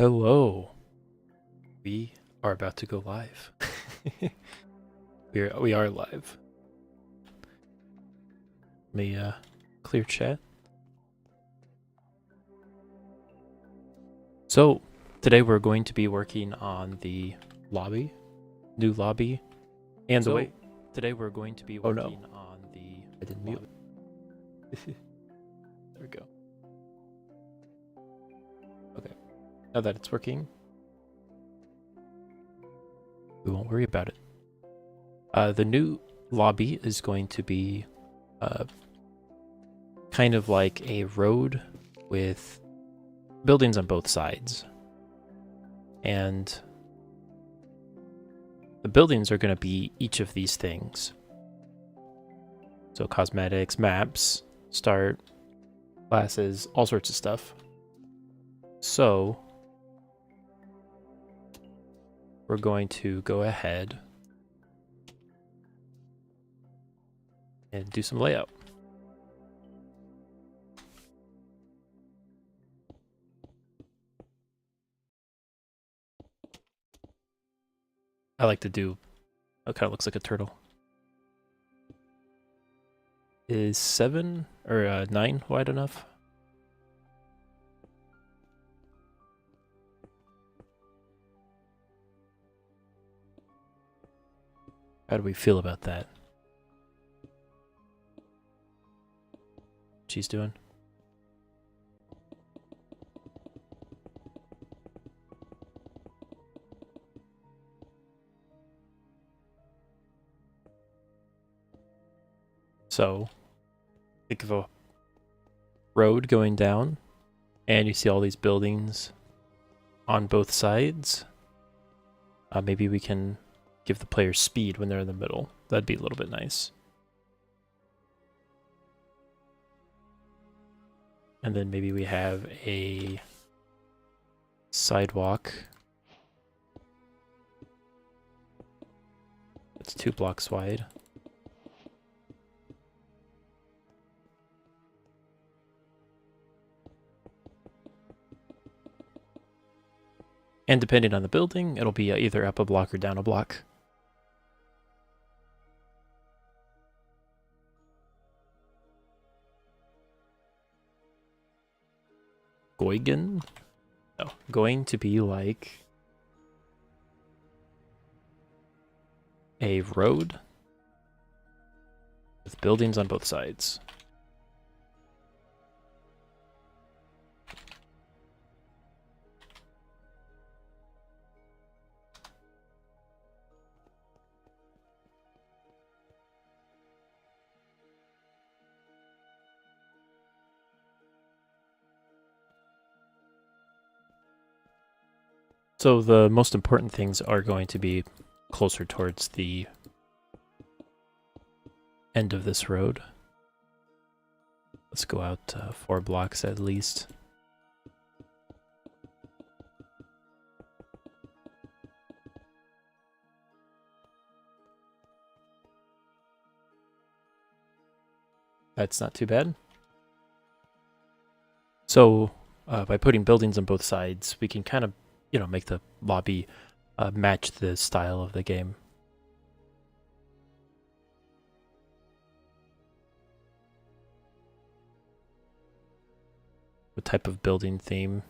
Hello. We are about to go live. we are live. Let me clear chat. So today we're going to be working on the lobby, new lobby, and the way. Today we're going to be working on the. I didn't mute. There we go. Okay. Now that it's working, we won't worry about it. The new lobby is going to be kind of like a road with buildings on both sides. And the buildings are going to be each of these things. So cosmetics, maps, start, classes, all sorts of stuff. So we're going to go ahead and do some layout. I like to do, it kind of looks like a turtle. Is 7 or 9 wide enough? How do we feel about that? She's doing? So, think of a road going down, and you see all these buildings on both sides. Maybe we can give the players speed when they're in the middle. That'd be a little bit nice. And then maybe we have a sidewalk. It's 2 blocks wide. And depending on the building, it'll be either up a block or down a block. Goigen? No, going to be like a road with buildings on both sides. So the most important things are going to be closer towards the end of this road. Let's go out 4 blocks at least. That's not too bad. So by putting buildings on both sides, we can kind of, make the lobby match the style of the game. What type of building theme?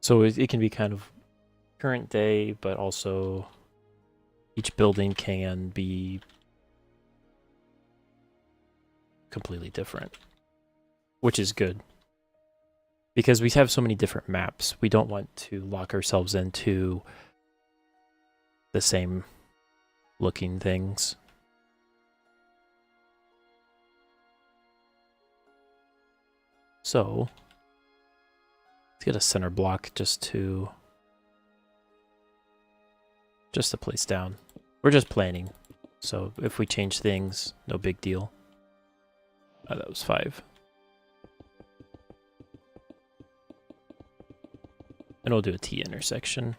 So it can be kind of current day, but also each building can be completely different, which is good. Because we have so many different maps, we don't want to lock ourselves into the same looking things. So let's get a center block just to place down. We're just planning, so if we change things, no big deal. That was 5. And we'll do a T intersection.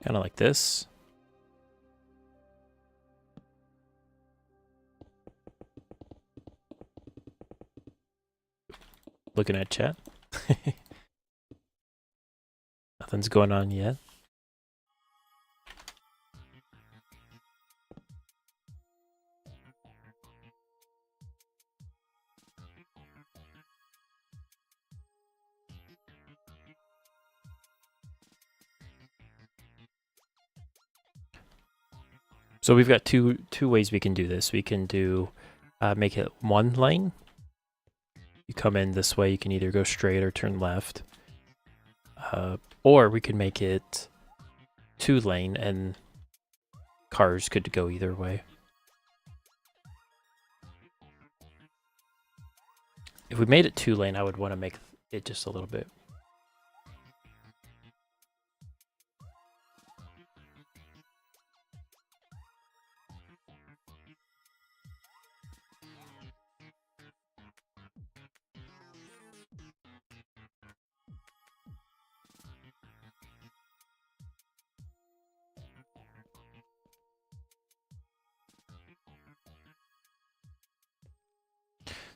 Kind of like this. Looking at chat. Nothing's going on yet. So we've got two ways we can do this. We can do make it one lane. You come in this way, you can either go straight or turn left. Or we can make it 2-lane and cars could go either way. If we made it 2-lane, I would want to make it just a little bit.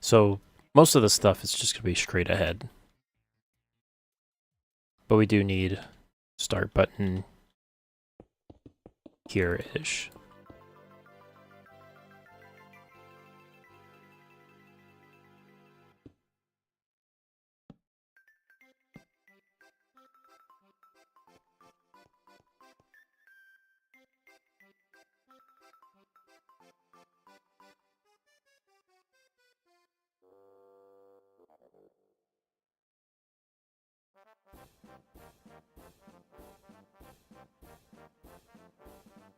So most of the stuff is just going to be straight ahead. But we do need start button here-ish.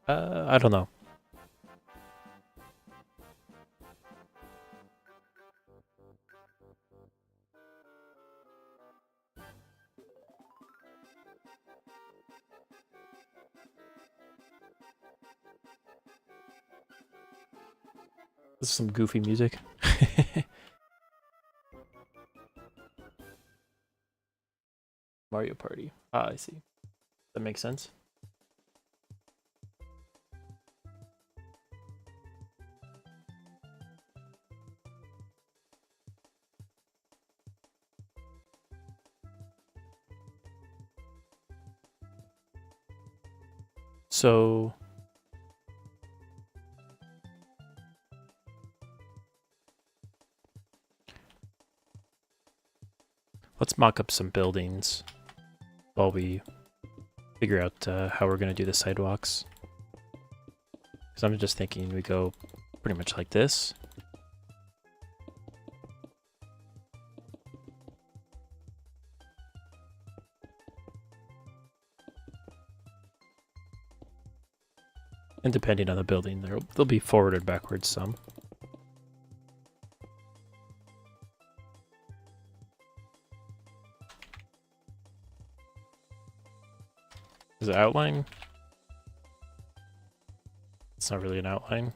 I don't know. This is some goofy music. Mario Party. Ah, I see. That makes sense. So let's mock up some buildings while we figure out how we're going to do the sidewalks. Because I'm just thinking we go pretty much like this. And depending on the building, they'll be forward and backwards some. Is it outline? It's not really an outline.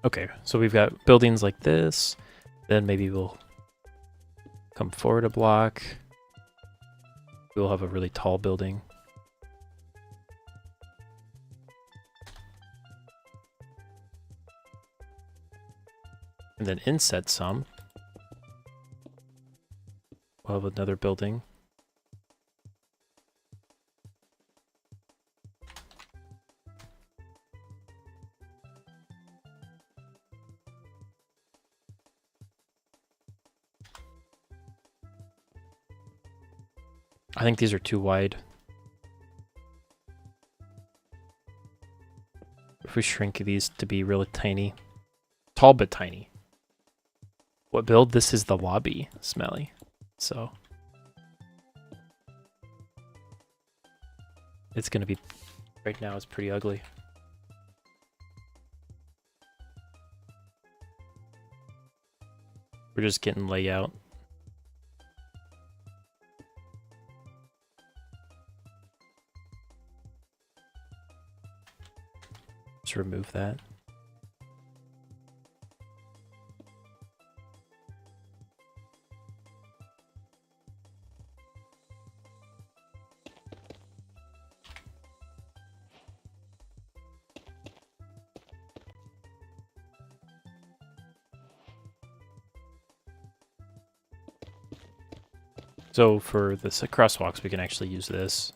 Okay, so we've got buildings like this. Then maybe we'll come forward a block. We'll have a really tall building. And then inset some. We'll have another building. I think these are too wide. If we shrink these to be really tiny. Tall but tiny. What build? This is the lobby, Smelly. So it's gonna be, right now it's pretty ugly. We're just getting layout. Let's remove that. So for the crosswalks, we can actually use this.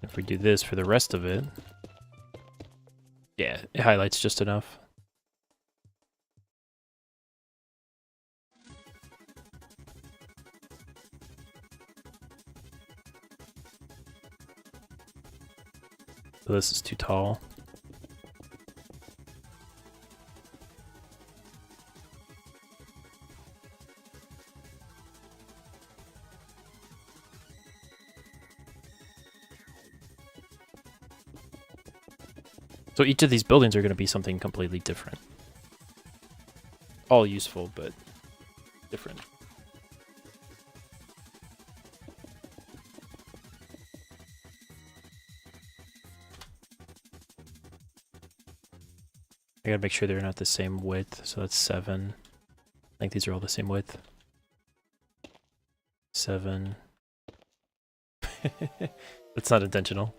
If we do this for the rest of it, yeah, it highlights just enough. So this is too tall. So each of these buildings are going to be something completely different. All useful, but different. I gotta make sure they're not the same width, so that's 7. I think these are all the same width. 7. That's not intentional.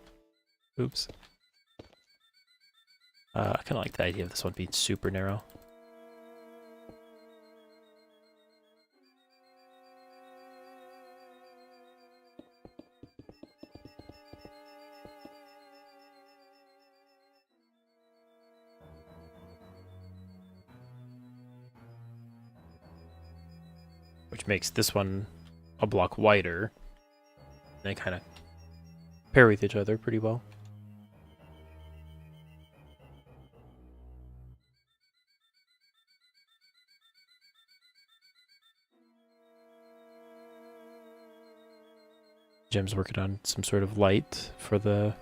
Oops. I kind of like the idea of this one being super narrow. Which makes this one a block wider. They kind of pair with each other pretty well. Jim's working on some sort of light for the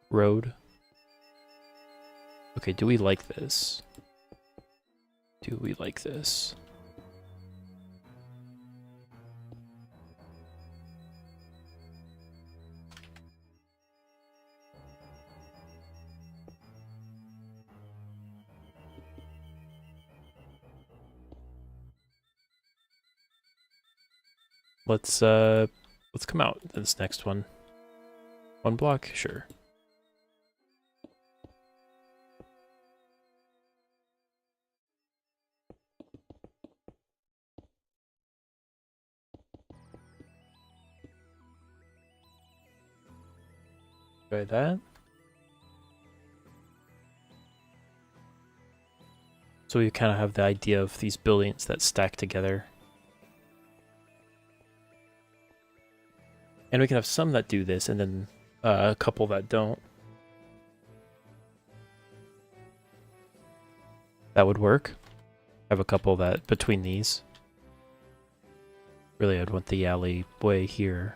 road. Okay, do we like this? Do we like this? Let's come out this next one. 1 block, sure. Try that. So we kind of have the idea of these buildings that stack together. And we can have some that do this, and then a couple that don't. That would work. Have a couple that between these. Really, I'd want the alleyway here.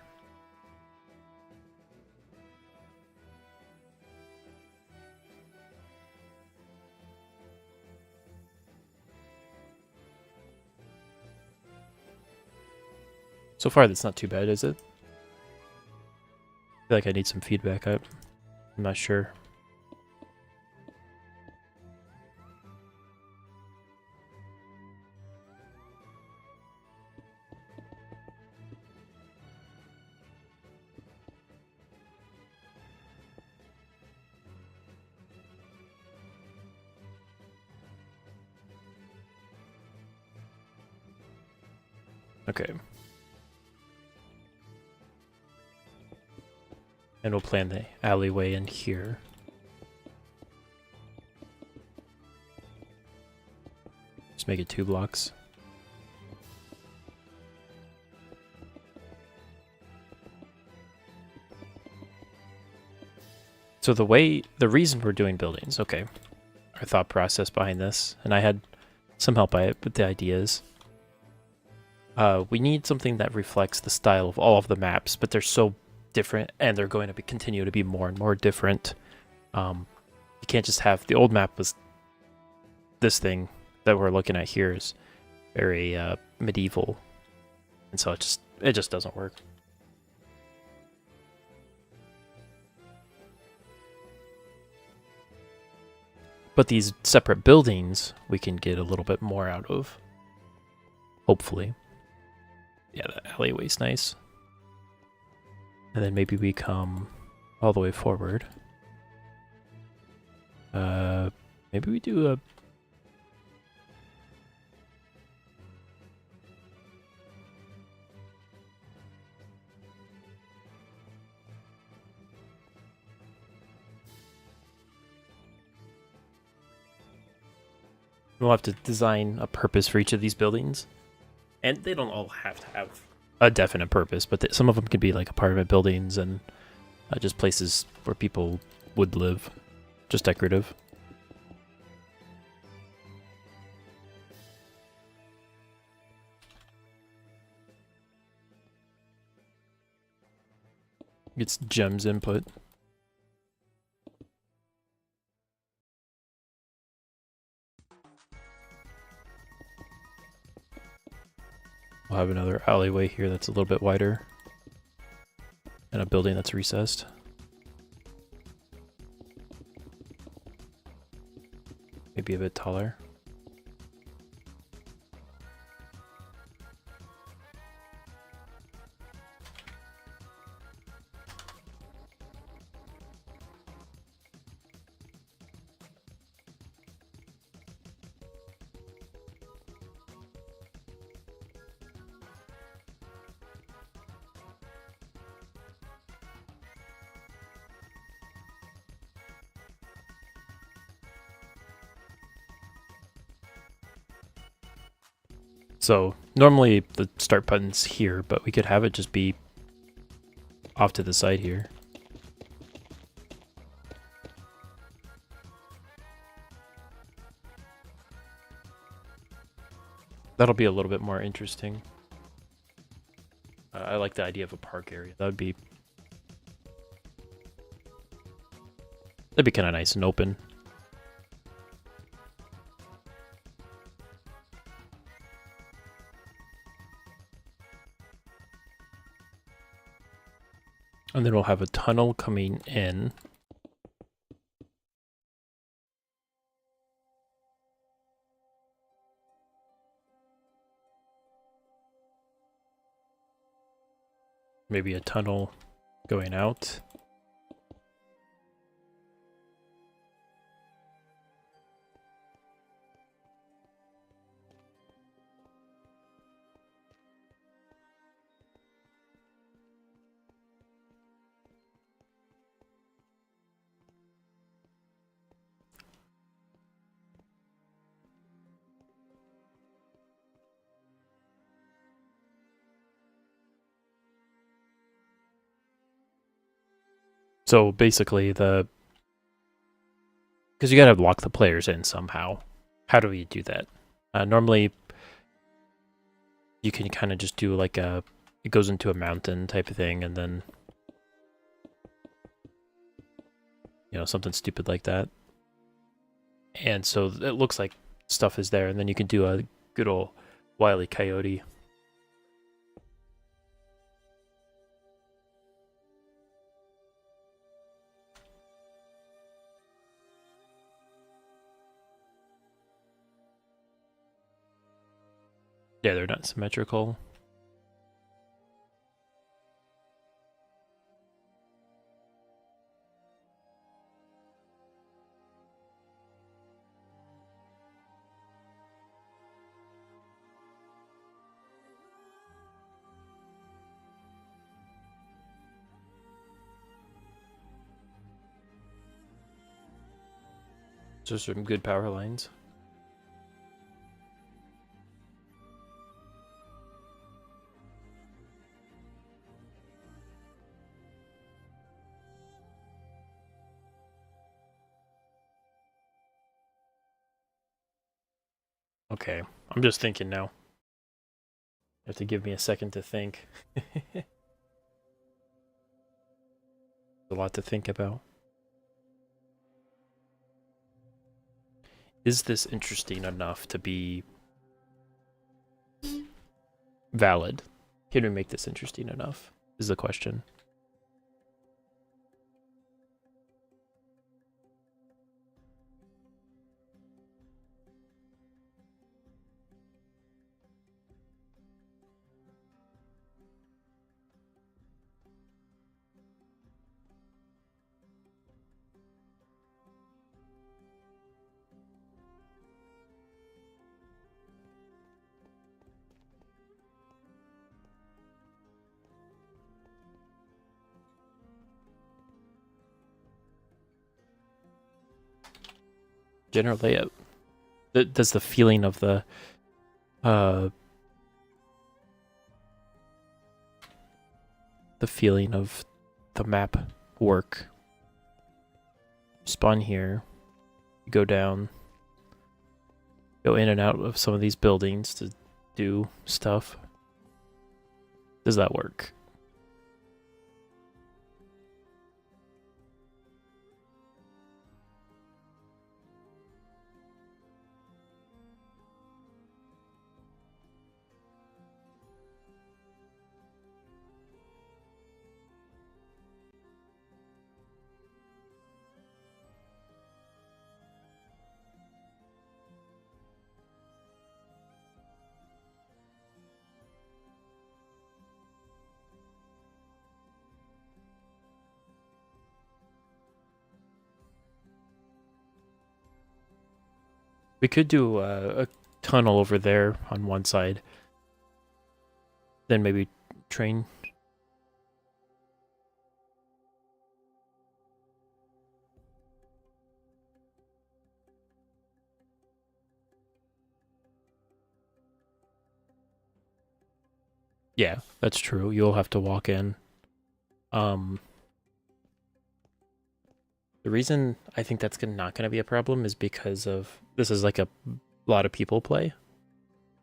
So far, that's not too bad, is it? I feel like I need some feedback. I'm not sure. Okay. And we'll plan the alleyway in here. Just make it 2 blocks. So the reason we're doing buildings, okay, our thought process behind this, and I had some help by it, but the idea is we need something that reflects the style of all of the maps, but they're so different, and they're going to continue to be more and more different. You can't just have the old map was this thing that we're looking at here is very medieval, and so it just doesn't work. But these separate buildings we can get a little bit more out of. Hopefully. Yeah, the alleyway's nice. And then maybe we come all the way forward. Maybe we do a... We'll have to design a purpose for each of these buildings. And they don't all have to have a definite purpose, but some of them could be like apartment buildings and just places where people would live. Just decorative. It's gems input. We'll have another alleyway here that's a little bit wider. And a building that's recessed. Maybe a bit taller. So normally the start button's here, but we could have it just be off to the side here. That'll be a little bit more interesting. I like the idea of a park area. That'd be kind of nice and open. And then we'll have a tunnel coming in. Maybe a tunnel going out. So basically because you gotta lock the players in somehow. How do we do that? Normally you can kind of just do like it goes into a mountain type of thing and then, you know, something stupid like that. And so it looks like stuff is there and then you can do a good old Wile E. Coyote. Yeah, they're not symmetrical. So some good power lines. Okay, I'm just thinking now. You have to give me a second to think. A lot to think about. Is this interesting enough to be valid? Can we make this interesting enough? Is the question. general layout. Does the feeling of the map work? Spawn here, you go down, go in and out of some of these buildings to do stuff. Does that work? We could do a tunnel over there on one side. Then maybe train. Yeah, that's true. You'll have to walk in. The reason I think that's not going to be a problem is because of this is like a lot of people play.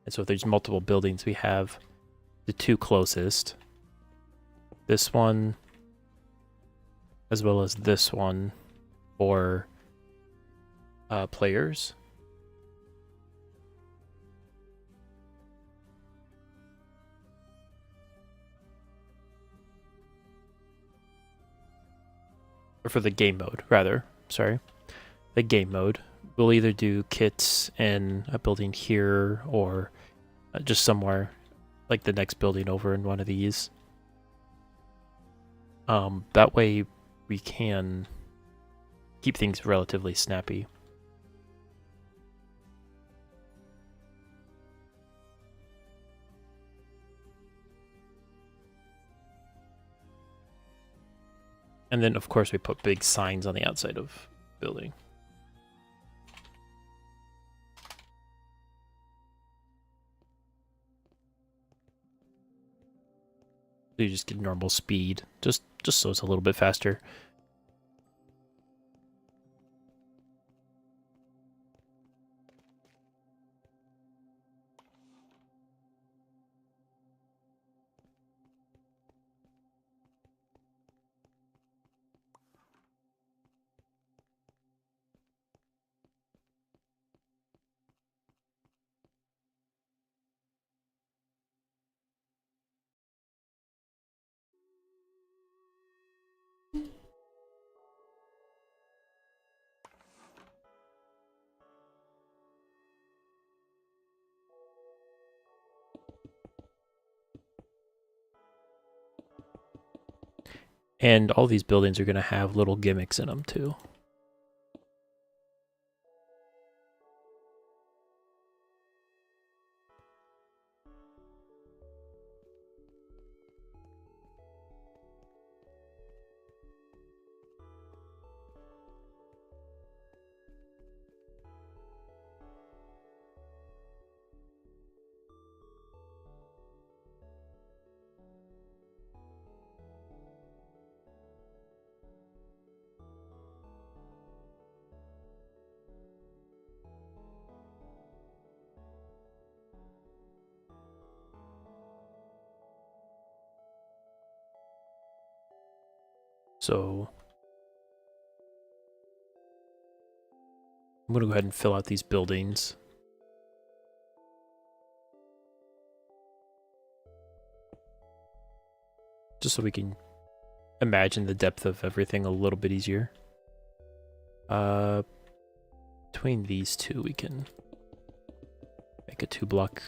And so if there's multiple buildings, we have the two closest. This one, as well as this one for players. Or for the game mode, rather. Sorry. The game mode. We'll either do kits in a building here or just somewhere like the next building over in one of these. That way we can keep things relatively snappy. And then, of course, we put big signs on the outside of the building. So you just get normal speed, just so it's a little bit faster. And all these buildings are going to have little gimmicks in them too. So I'm going to go ahead and fill out these buildings. Just so we can imagine the depth of everything a little bit easier. Between these two, we can make a 2-block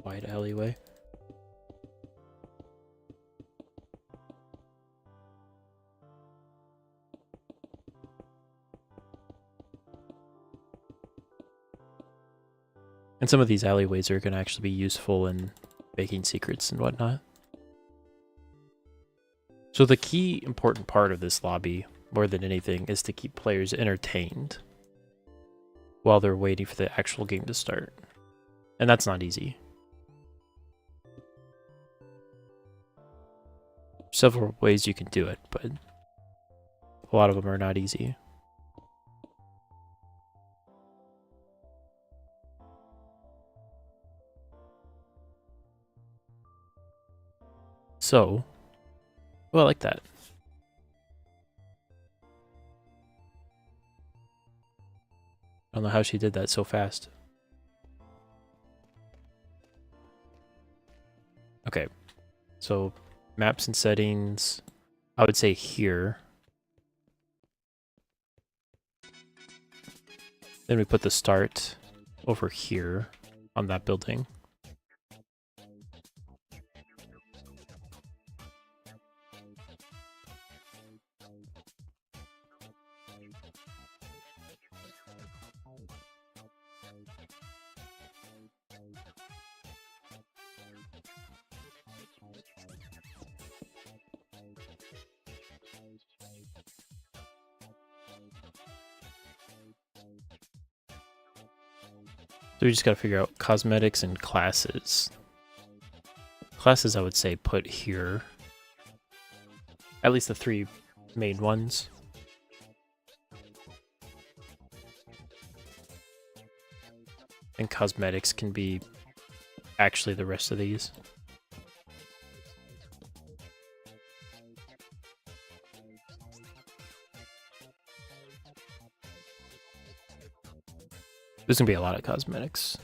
wide alleyway. And some of these alleyways are going to actually be useful in making secrets and whatnot. So the key important part of this lobby, more than anything, is to keep players entertained. while they're waiting for the actual game to start. And that's not easy. Several ways you can do it, but a lot of them are not easy. So, well, I like that. I don't know how she did that so fast. Okay, so maps and settings, I would say here. Then we put the start over here on that building. So we just gotta figure out cosmetics and classes. Classes I would say put here. At least the three main ones. And cosmetics can be actually the rest of these. There's gonna be a lot of cosmetics.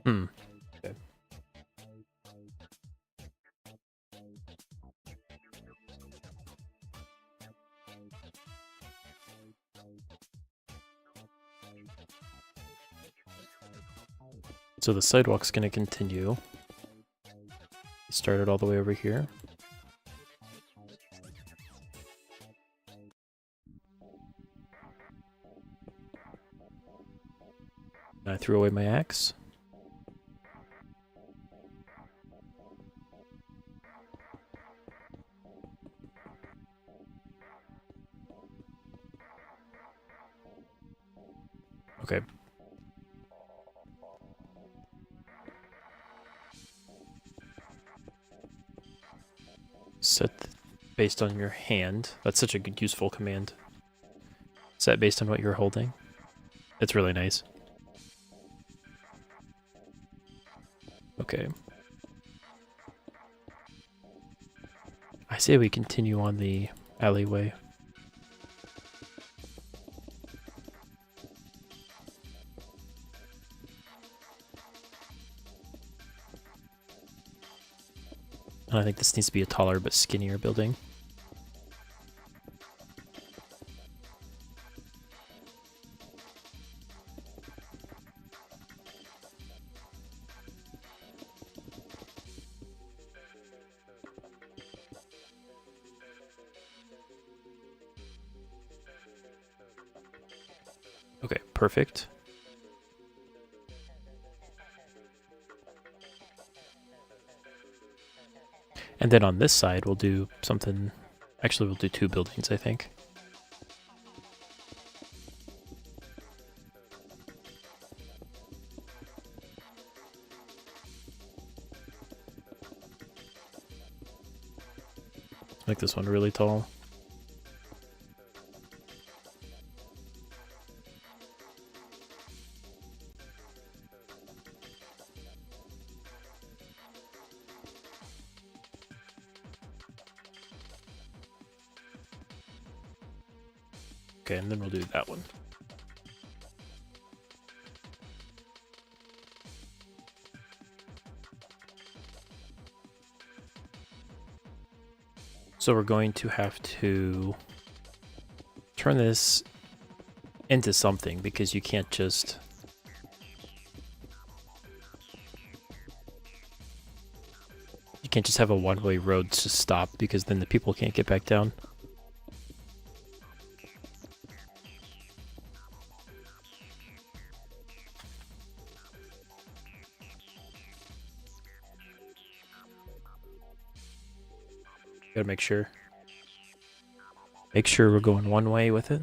Okay. So the sidewalk's going to continue. Started all the way over here. And I threw away my axe. Okay. Set based on your hand. That's such a good, useful command. Set based on what you're holding. It's really nice. Okay. I say we continue on the alleyway. And I think this needs to be a taller but skinnier building. Okay, perfect. And then on this side, we'll do something... Actually, we'll do two buildings, I think. Make this one really tall. Okay, and then we'll do that one. So we're going to have to turn this into something because you can't just... You can't just have a one-way road to stop because then the people can't get back down. Gotta make sure. Make sure we're going one way with it.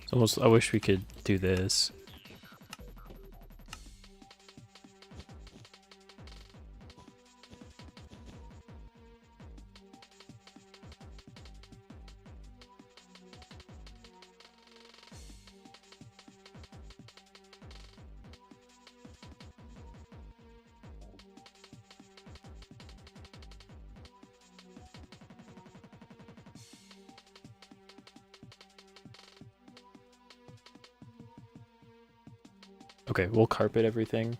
It's almost, I wish we could do this. Okay, we'll carpet everything.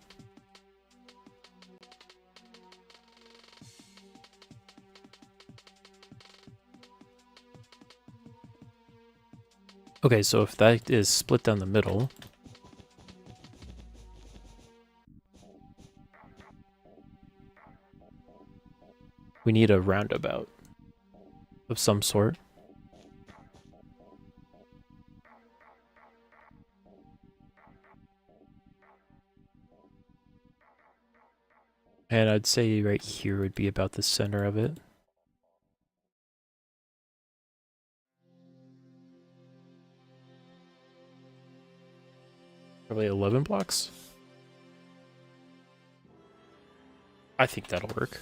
Okay, so if that is split down the middle, we need a roundabout of some sort. And I'd say right here would be about the center of it. Probably 11 blocks. I think that'll work.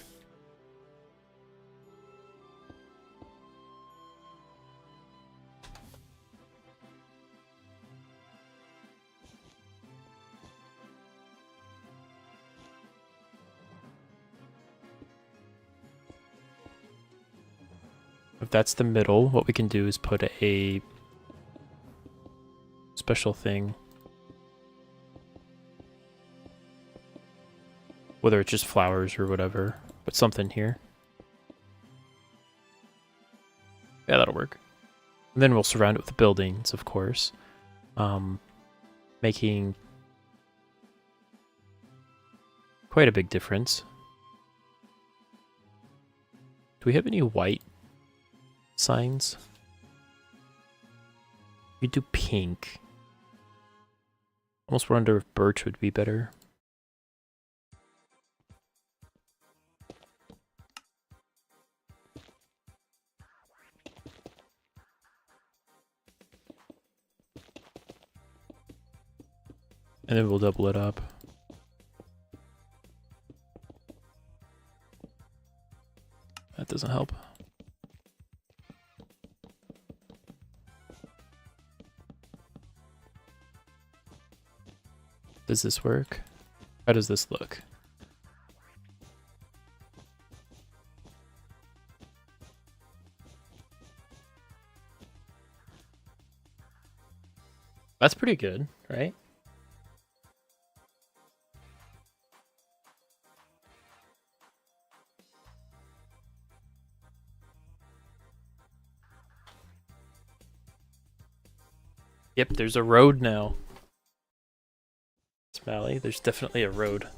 If that's the middle, what we can do is put a special thing. Whether it's just flowers or whatever, but something here. Yeah, that'll work. And then we'll surround it with buildings, of course. Making quite a big difference. Do we have any white signs? We do pink. Almost wonder if birch would be better. And then we'll double it up. That doesn't help. Does this work? How does this look? That's pretty good, right? Yep, there's a road now. Smalley, there's definitely a road.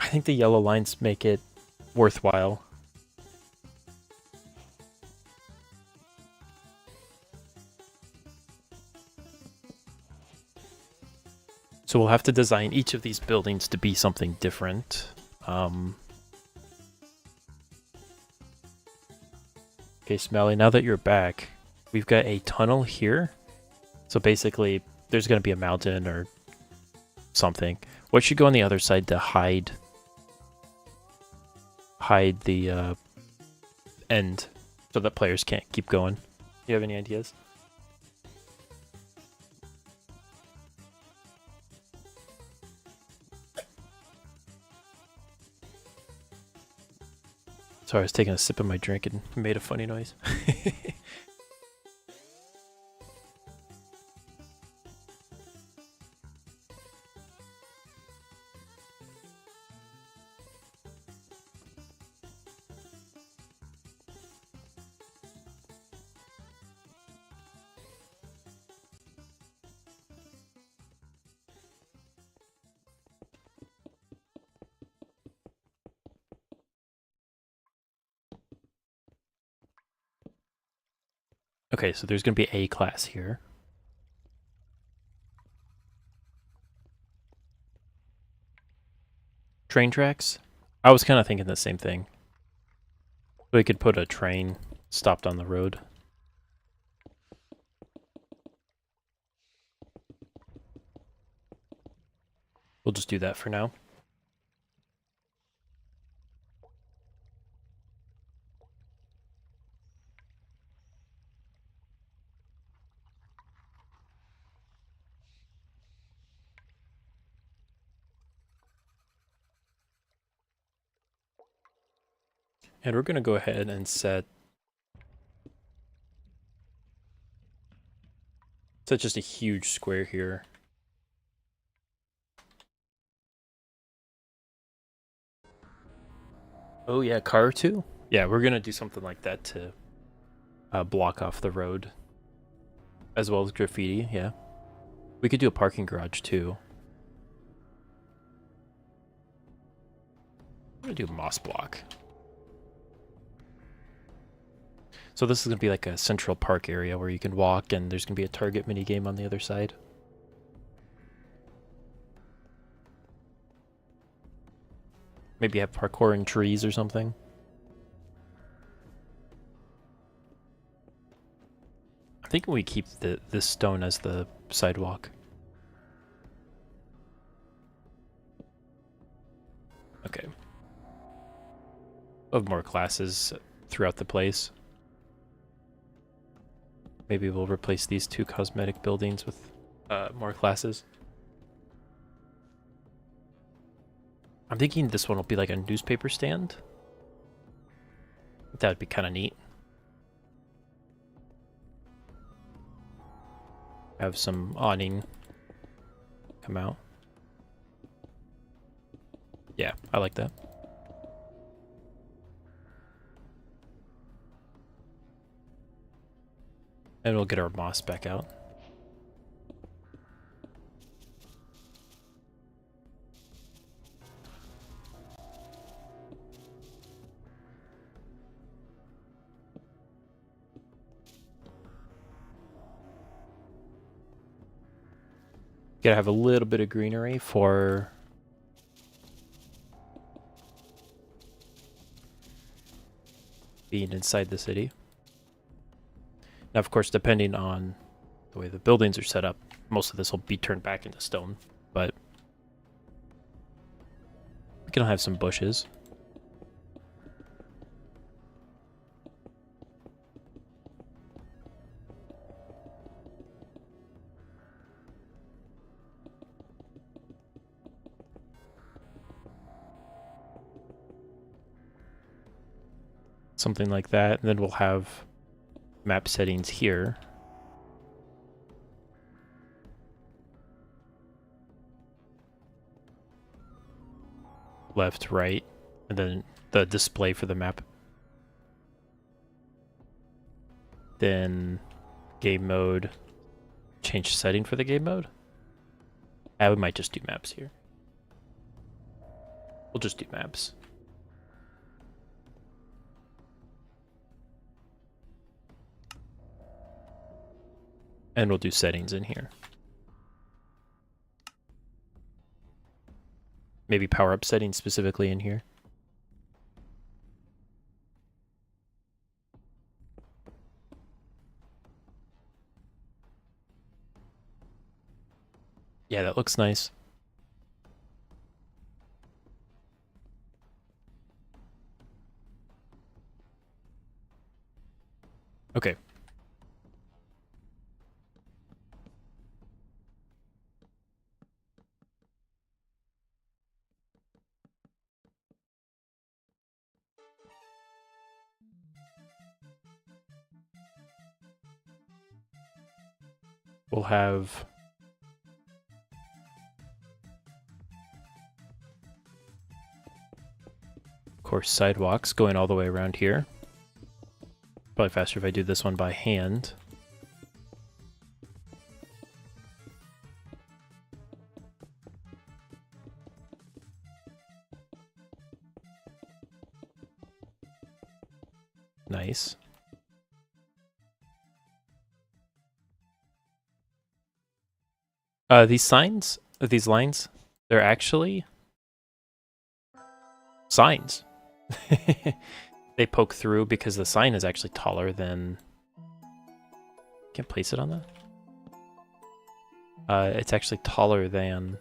I think the yellow lines make it worthwhile. So we'll have to design each of these buildings to be something different. Okay, Smalley, now that you're back, we've got a tunnel here. So basically, there's going to be a mountain or something. What should go on the other side to hide the end so that players can't keep going? Do you have any ideas? Sorry, I was taking a sip of my drink and made a funny noise. Okay, so there's going to be a class here. Train tracks? I was kind of thinking the same thing. We could put a train stopped on the road. We'll just do that for now. And we're going to go ahead and set just a huge square here. Oh yeah, car too? Yeah, we're going to do something like that to block off the road. As well as graffiti, yeah. We could do a parking garage too. I'm going to do moss block. So this is going to be like a central park area where you can walk, and there's going to be a target minigame on the other side. Maybe have parkour in trees or something. I think we keep this stone as the sidewalk. Okay. We'll have more classes throughout the place. Maybe we'll replace these two cosmetic buildings with more classes. I'm thinking this one will be like a newspaper stand. That would be kind of neat. Have some awning come out. Yeah, I like that. And we'll get our moss back out. Gotta have a little bit of greenery for being inside the city. Now, of course, depending on the way the buildings are set up, most of this will be turned back into stone, but we can have some bushes. Something like that, and then we'll have map settings here. Left, right, and then the display for the map. Then game mode, change setting for the game mode. We might just do maps here. We'll just do maps. And we'll do settings in here. Maybe power up settings specifically in here. Yeah, that looks nice. Okay. We'll have of course sidewalks going all the way around here. Probably faster if I do this one by hand. Nice. These signs, these lines, they're actually signs. They poke through because the sign is actually taller than... Can't place it on that? It's actually taller than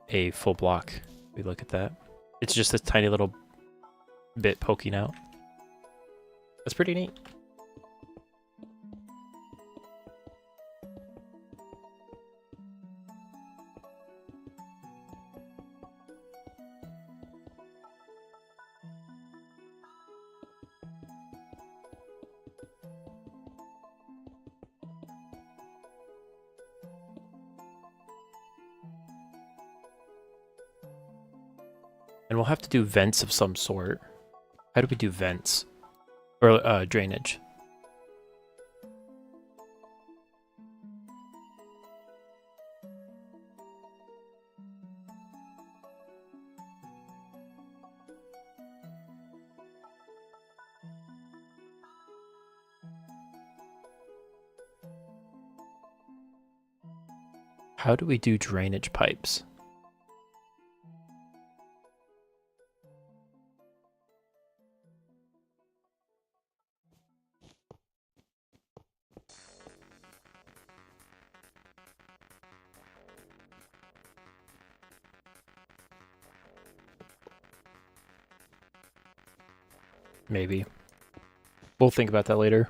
a full block. We look at that. It's just a tiny little bit poking out. That's pretty neat. And we'll have to do vents of some sort. How do we do vents? Or drainage? How do we do drainage pipes? Maybe. We'll think about that later.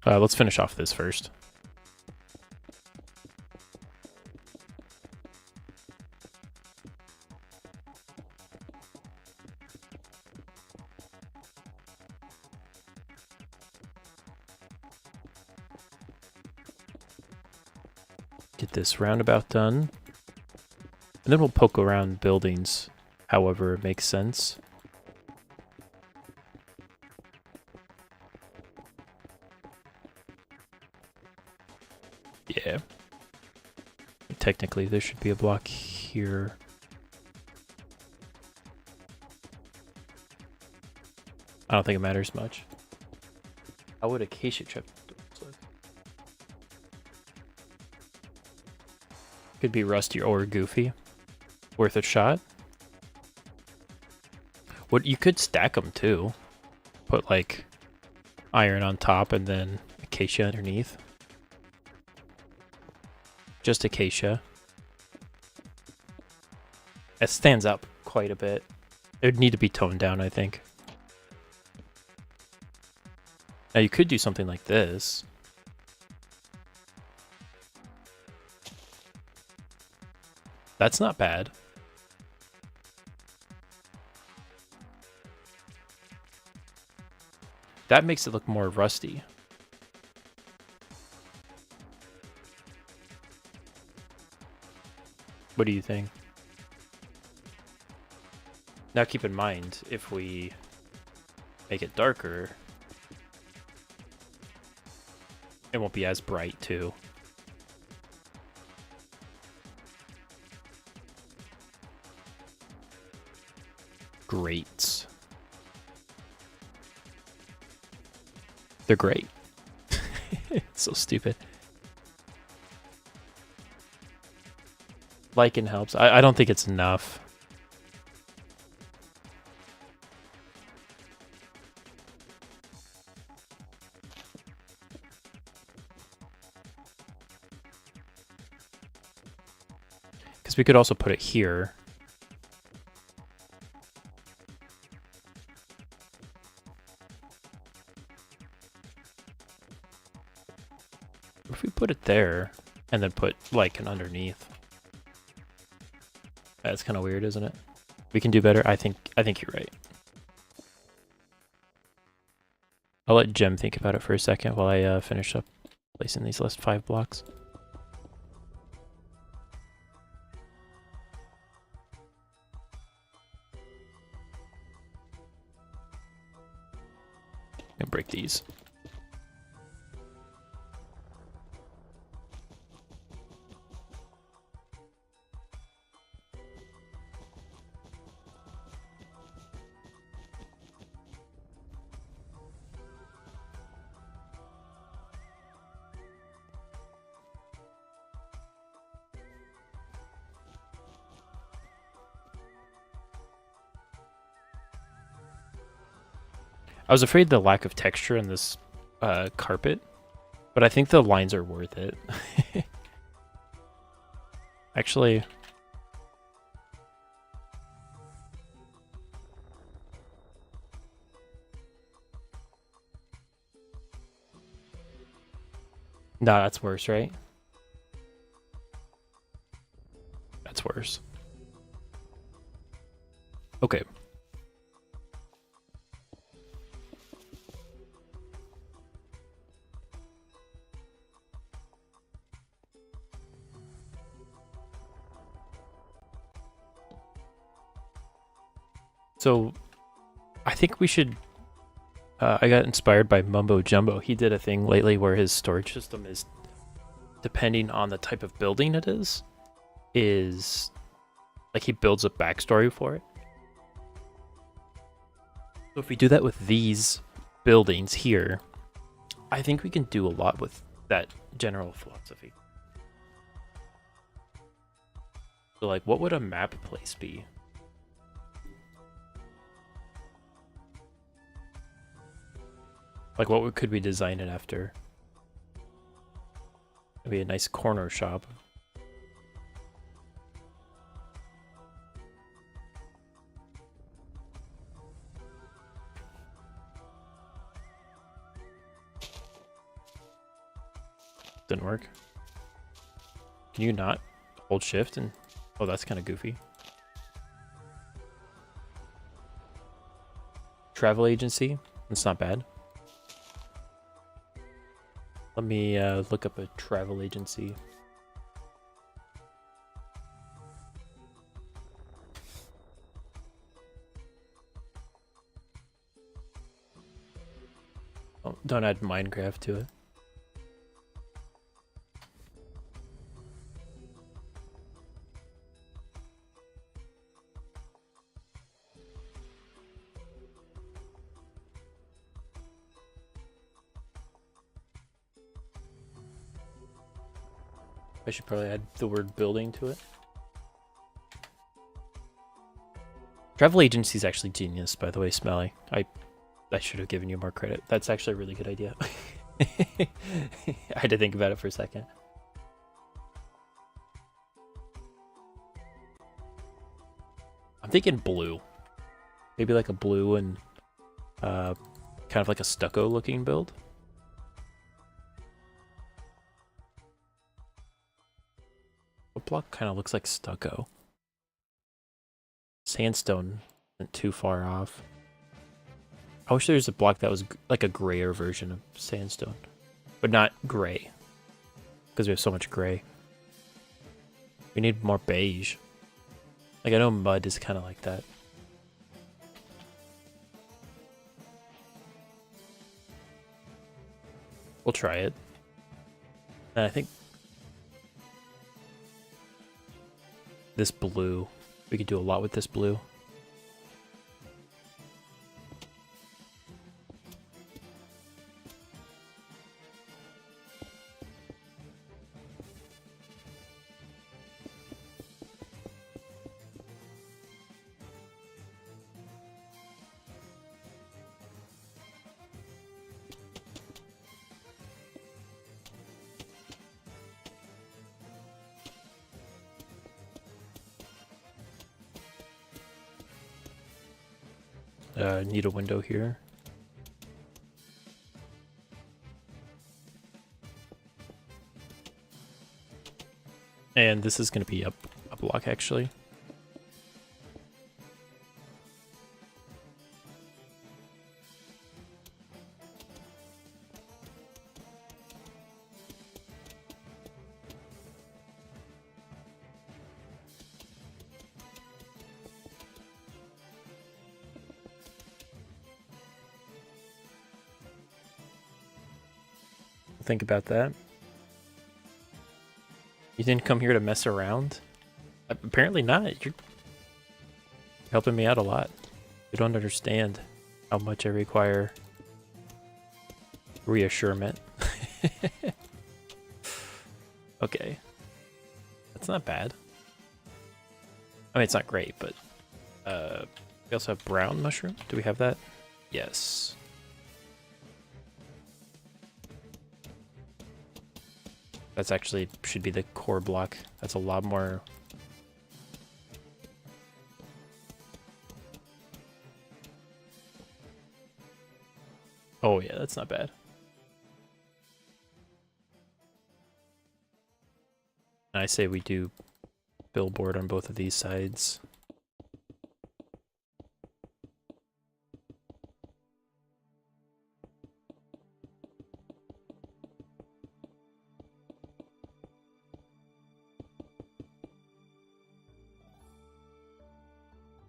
Let's finish off this first. Get this roundabout done. And then we'll poke around buildings however it makes sense. Yeah. Technically, there should be a block here. I don't think it matters much. How would acacia trap look? Could be rusty or goofy. Worth a shot. What you could stack them too. Put like iron on top and then acacia underneath. Just acacia. It stands up quite a bit. It would need to be toned down, I think. Now you could do something like this. That's not bad. That makes it look more rusty. What do you think? Now keep in mind, if we make it darker, it won't be as bright too. Grates. They're great. It's so stupid. Lichen helps. I don't think it's enough. Because we could also put it here. If we put it there and then put lichen underneath. That's kind of weird, isn't it? We can do better. I think you're right. I'll let Jem think about it for a second while I finish up placing these last 5 blocks. And break these. I was afraid the lack of texture in this carpet, but I think the lines are worth it. Actually, no, that's worse, right? That's worse. Okay. So, I think we should... I got inspired by Mumbo Jumbo. He did a thing lately where his storage system is, depending on the type of building it is like he builds a backstory for it. So if we do that with these buildings here, I think we can do a lot with that general philosophy. So like, what would a map place be? Like, what could we design it after? Maybe a nice corner shop. Didn't work. Can you not hold shift and... Oh, that's kind of goofy. Travel agency? That's not bad. Let me look up a travel agency. Oh, don't add Minecraft to it. I should probably add the word building to it. Travel agency is actually genius, by the way, Smelly. I should have given you more credit. That's actually a really good idea. I had to think about it for a second. I'm thinking blue. Maybe like a blue and kind of like a stucco looking build. What block kind of looks like stucco? Sandstone isn't too far off. I wish there was a block that was like a grayer version of sandstone. But not gray. Because we have so much gray. We need more beige. Like, I know mud is kind of like that. We'll try it. And I think this blue, we could do a lot with this blue. Need a window here. And this is going to be up a block, actually. Think about that. You didn't come here to mess around? Apparently not. You're helping me out a lot. You don't understand how much I require reassurement. Okay. That's not bad. I mean, it's not great, but we also have brown mushroom. Do we have that? Yes. That's actually should be the core block. That's a lot more. Oh yeah, that's not bad. And I say we do billboard on both of these sides.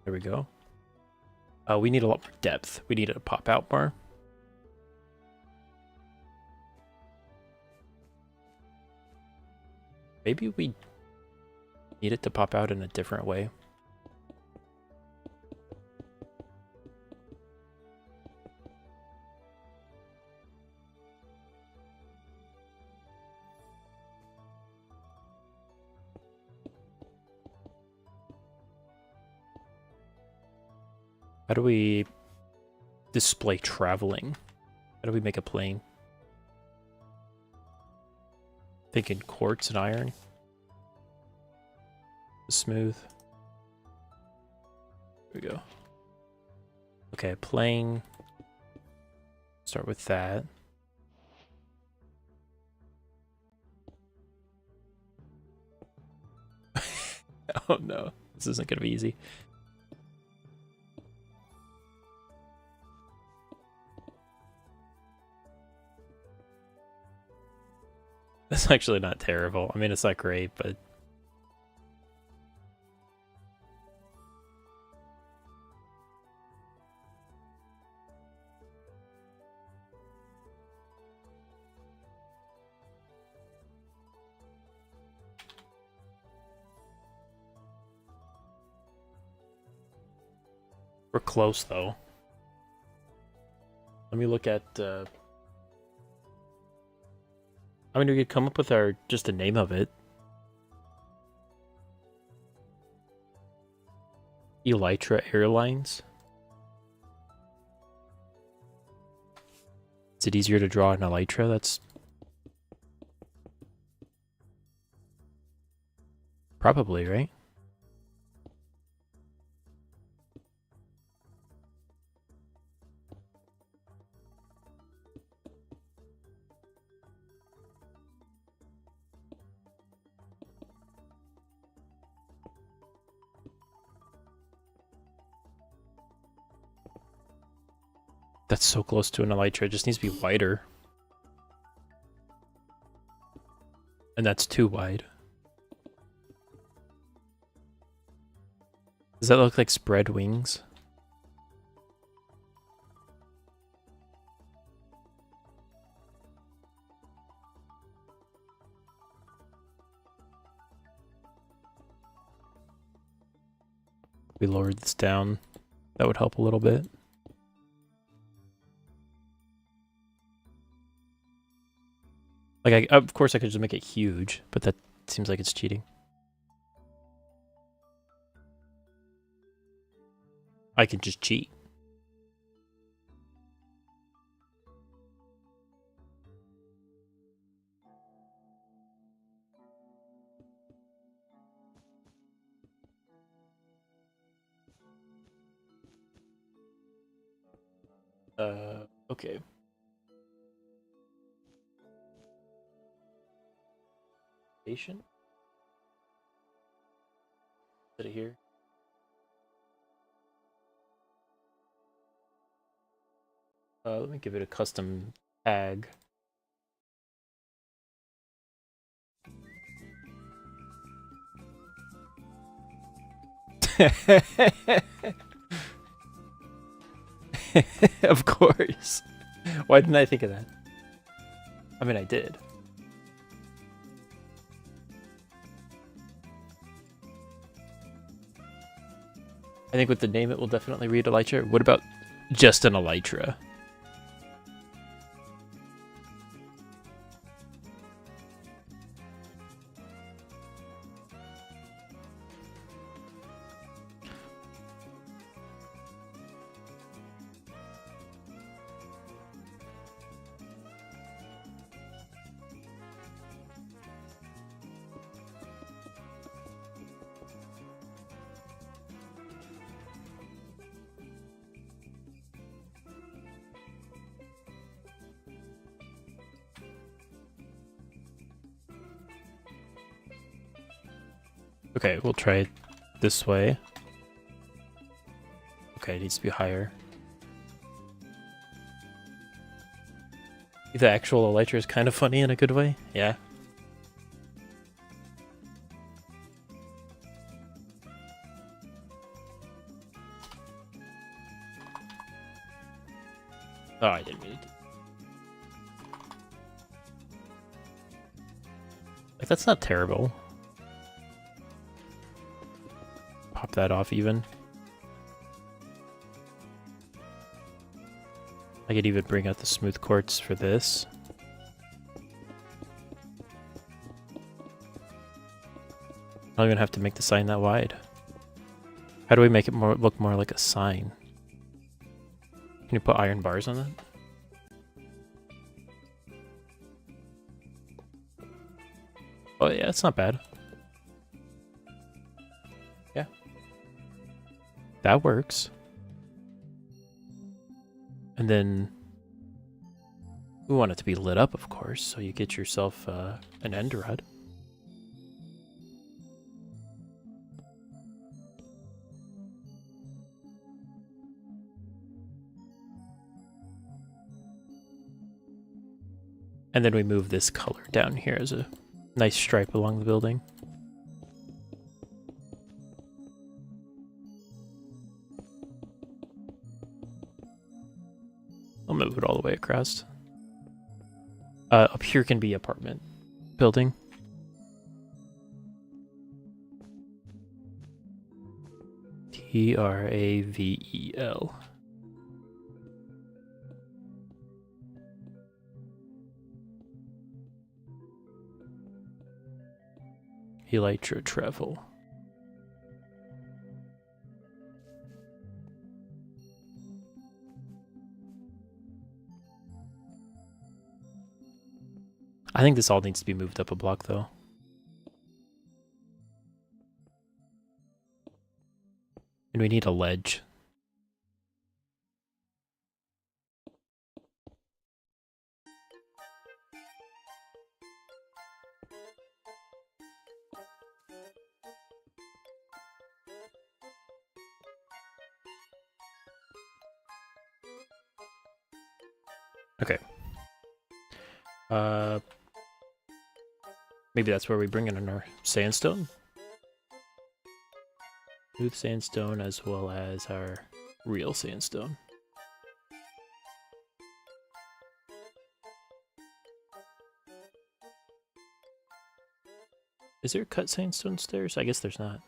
There we go. We need a lot more depth. We need a pop-out bar. Maybe we need it to pop out in a different way. How do we display traveling? How do we make a plane? Thinking quartz and iron. Smooth. There we go. Okay, plane. Start with that. Oh no, this isn't gonna be easy. That's actually not terrible. I mean, it's not great, but... We're close, though. Let me look at... I mean, we could come up with just the name of it. Elytra Airlines. Is it easier to draw an elytra? That's... Probably, right? That's so close to an elytra. It just needs to be wider. And that's too wide. Does that look like spread wings? We lowered this down. That would help a little bit. Like, of course I could just make it huge, but that seems like it's cheating. I can just cheat. Okay. Station? Is it here? Let me give it a custom tag. Of course. Why didn't I think of that? I mean, I did. I think with the name it will definitely read elytra. What about just an elytra? Okay, we'll try it this way. Okay, it needs to be higher. The actual elytra is kind of funny in a good way. Yeah. Oh, I didn't mean to. Like, that's not terrible. Pop that off even. I could even bring out the smooth quartz for this. I don't even have to make the sign that wide. How do we make it look more like a sign? Can you put iron bars on that? Oh yeah, it's not bad. Yeah. That works. And then we want it to be lit up, of course, so you get yourself an end rod. And then we move this color down here as a nice stripe along the building. I'll move it all the way across. Up here can be apartment building. Travel. Elytra travel. I think this all needs to be moved up a block, though. And we need a ledge. Okay. Maybe that's where we bring in our sandstone. Smooth sandstone as well as our real sandstone. Is there cut sandstone stairs? I guess there's not.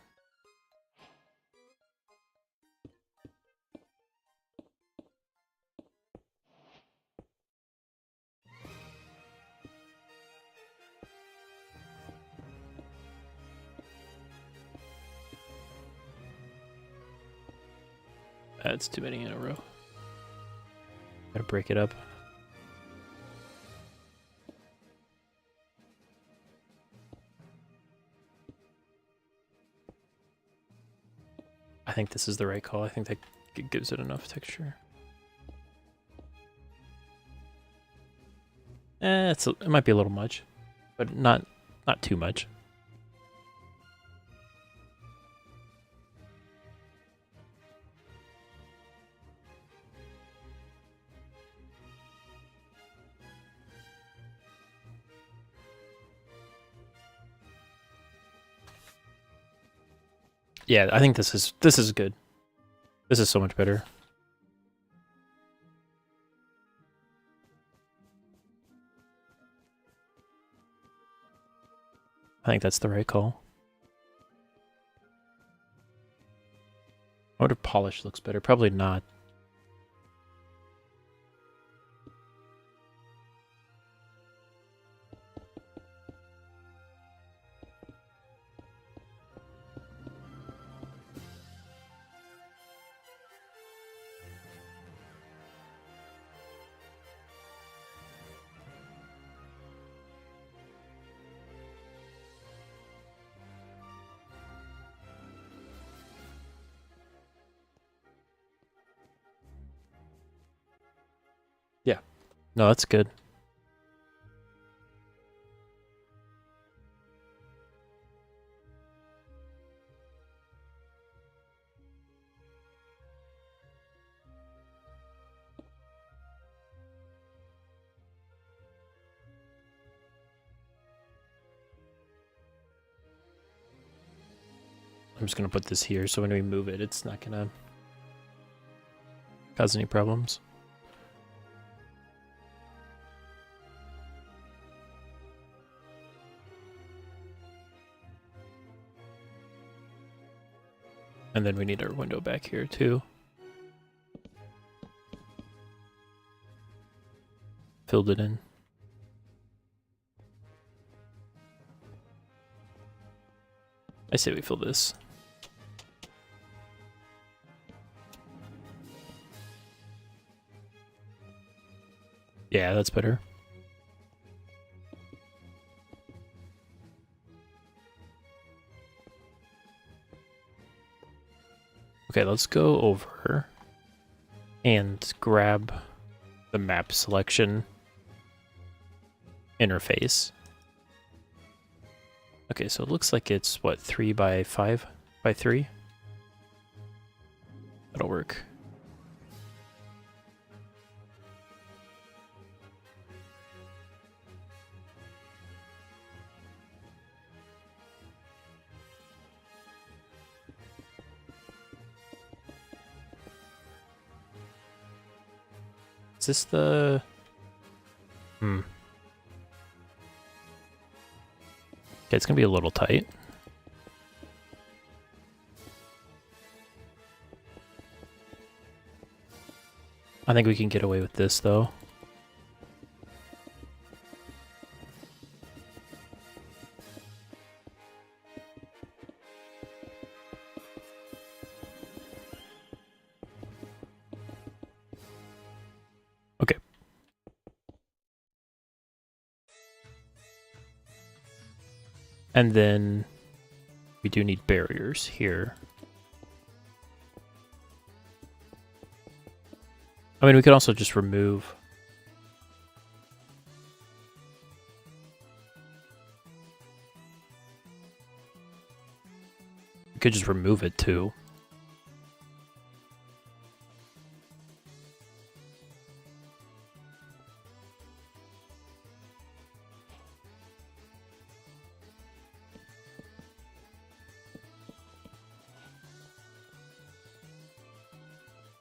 That's too many in a row. Gotta break it up. I think this is the right call. I think that gives it enough texture. It might be a little much, but not too much. Yeah, I think this is good. This is so much better. I think that's the right call. I wonder if polish looks better. Probably not. Yeah. No, that's good. I'm just going to put this here so when we move it, it's not going to cause any problems. And then we need our window back here too. Filled it in. I say we fill this. Yeah, that's better. Okay, let's go over and grab the map selection interface. Okay, so it looks like it's, what, 3 by 5 by 3? That'll work. Is this the... Okay, it's gonna be a little tight. I think we can get away with this, though. Okay. And then we do need barriers here. I mean, we could also just remove... We could just remove it, too.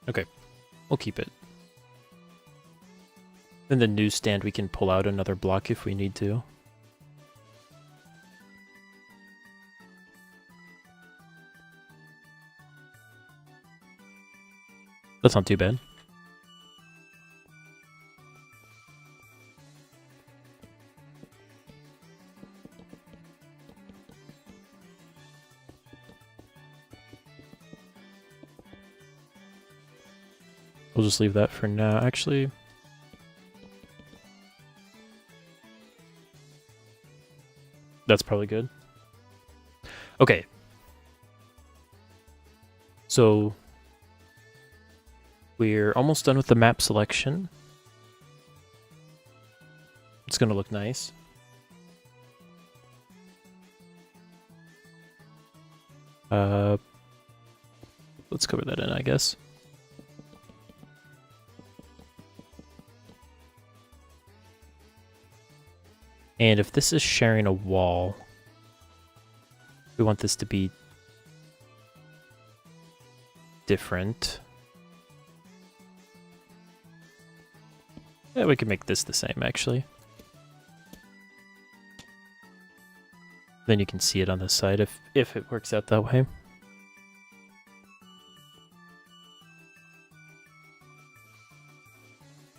Okay, we'll keep it. Then the newsstand, we can pull out another block if we need to. That's not too bad. We'll just leave that for now. Actually, that's probably good. Okay. So we're almost done with the map selection. It's going to look nice. Let's cover that in, I guess. And if this is sharing a wall, we want this to be different. Yeah, we can make this the same, actually. Then you can see it on this side if it works out that way. I'm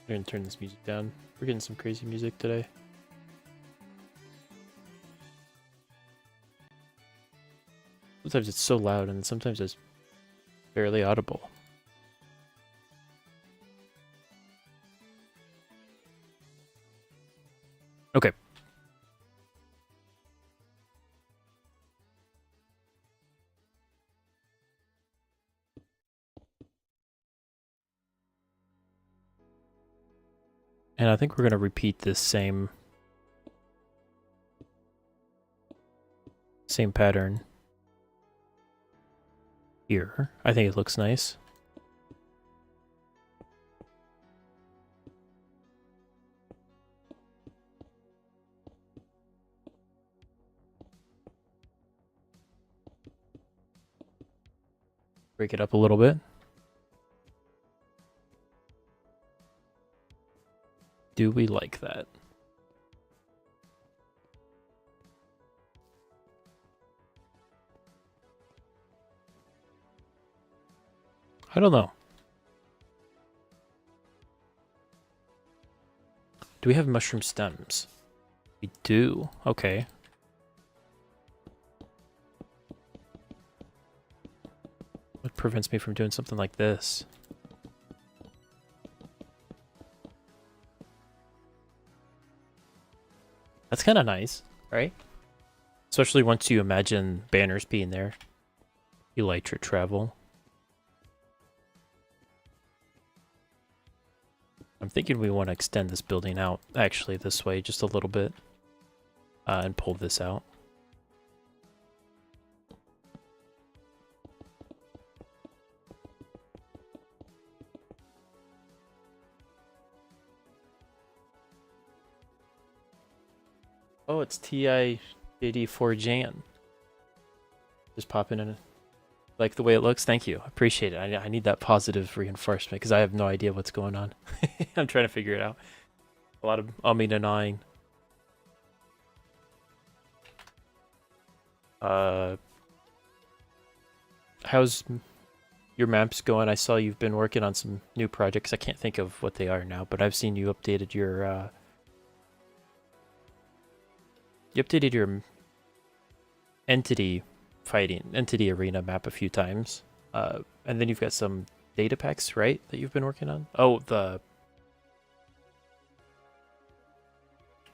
gonna turn this music down. We're getting some crazy music today. Sometimes it's so loud and sometimes it's barely audible. Okay. And I think we're going to repeat this same pattern here. I think it looks nice. Break it up a little bit. Do we like that? I don't know. Do we have mushroom stems? We do. Okay. What prevents me from doing something like this? That's kind of nice, right? Especially once you imagine banners being there. Elytra travel. I'm thinking we want to extend this building out, actually, this way just a little bit. And pull this out. Oh, it's TIJD4Jan. Just popping in. Like the way it looks? Thank you. Appreciate it. I need that positive reinforcement because I have no idea what's going on. I'm trying to figure it out. A lot of umming and ahhing. How's your maps going? I saw you've been working on some new projects. I can't think of what they are now, but I've seen you updated your entity arena map a few times. And then you've got some data packs, right, that you've been working on? Oh,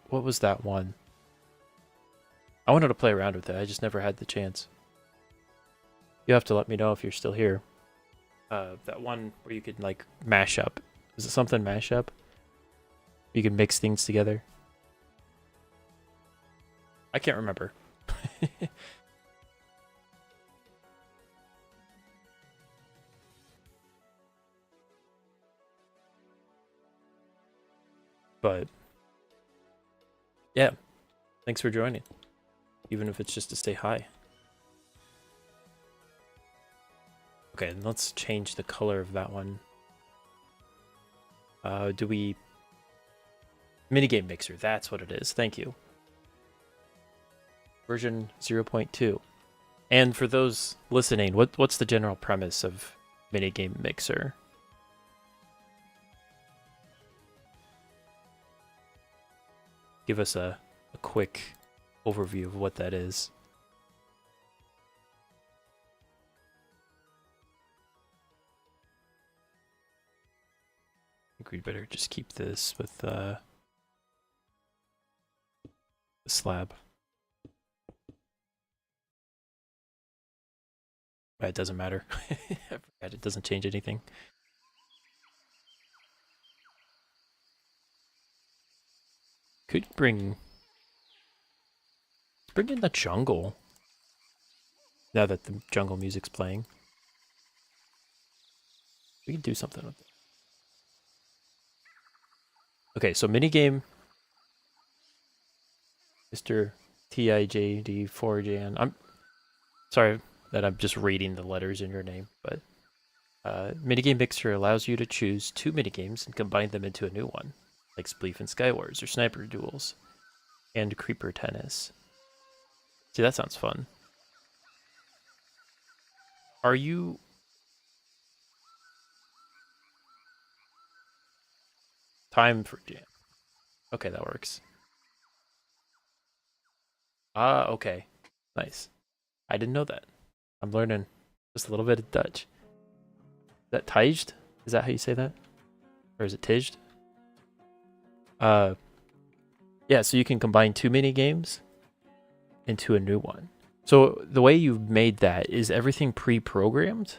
what was that one? I wanted to play around with it. I just never had the chance. You have to let me know if you're still here. That one where you could like mash up. Is it something mash up? You can mix things together. I can't remember. But yeah, thanks for joining. Even if it's just to stay high. Okay, let's change the color of that one. Minigame mixer, that's what it is. Thank you. Version 0.2. And for those listening, what's the general premise of minigame mixer? Give us a quick overview of what that is. I think we'd better just keep this with the slab. It doesn't matter. It doesn't change anything. Could bring in the jungle. Now that the jungle music's playing. We can do something with it. Okay, so minigame. Mr. TIJD4Jan. I'm sorry that I'm just reading the letters in your name, but minigame mixer allows you to choose 2 minigames and combine them into a new one, like Spleef and Skywars or Sniper Duels and Creeper Tennis. See, that sounds fun. Are you... Time for jam. Okay, that works. Ah, okay. Nice. I didn't know that. I'm learning just a little bit of Dutch. Is that tijged? Is that how you say that? Or is it tijged? Yeah, so you can combine 2 mini games into a new one. So the way you've made that, is everything pre-programmed?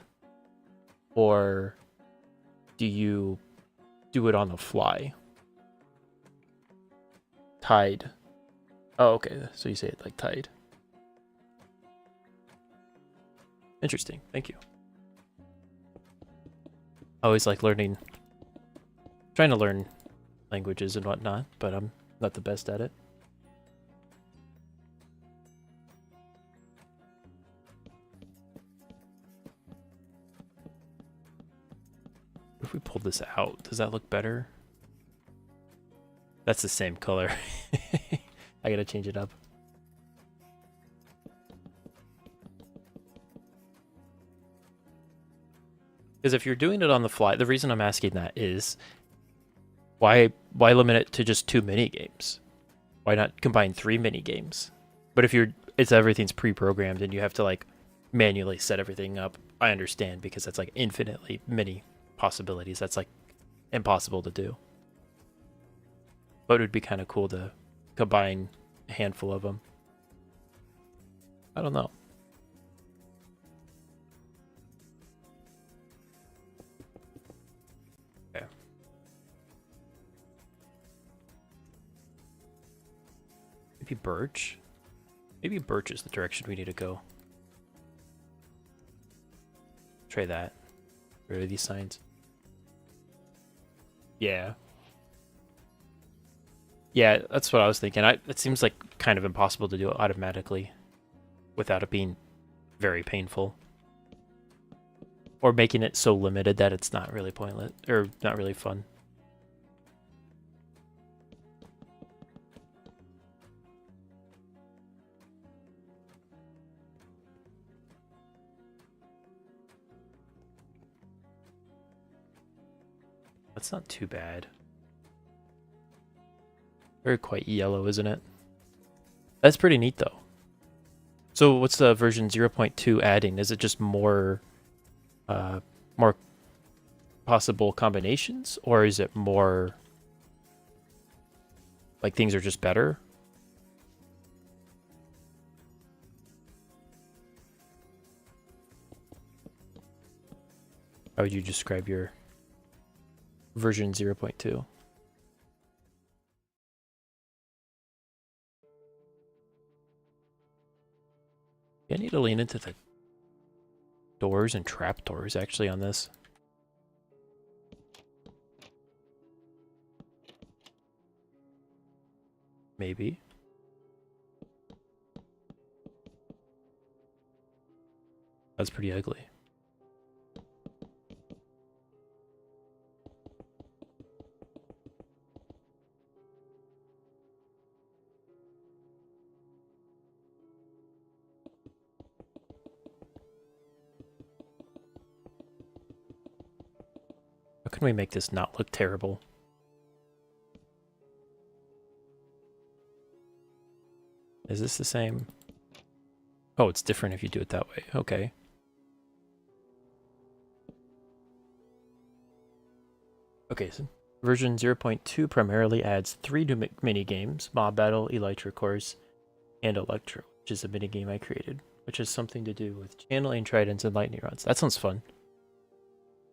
Or do you do it on the fly? Tied. Oh, okay. So you say it like tied. Interesting. Thank you. I always like trying to learn languages and whatnot, but I'm not the best at it. If we pull this out, does that look better? That's the same color. I gotta change it up. Because if you're doing it on the fly, the reason I'm asking that is why limit it to just 2 mini games? Why not combine 3 mini games? But if everything's pre-programmed and you have to like manually set everything up, I understand, because that's like infinitely many possibilities. That's like impossible to do. But it would be kind of cool to combine a handful of them. I don't know. Okay. Maybe birch? Maybe birch is the direction we need to go. Try that. Get rid of these signs. Yeah. Yeah, that's what I was thinking. It seems like kind of impossible to do it automatically without it being very painful. Or making it so limited that it's not really pointless, or not really fun. That's not too bad. Very quite yellow, isn't it? That's pretty neat, though. So what's the version 0.2 adding? Is it just more possible combinations? Or is it more like things are just better? How would you describe your version 0.2? I need to lean into the doors and trapdoors actually on this. Maybe. That's pretty ugly. How can we make this not look terrible? Is this the same? Oh, it's different if you do it that way. Okay. Okay, so version 0.2 primarily adds 3 new mini-games, Mob Battle, Elytra Course, and Electro, which is a mini-game I created, which has something to do with channeling tridents and lightning rods. That sounds fun.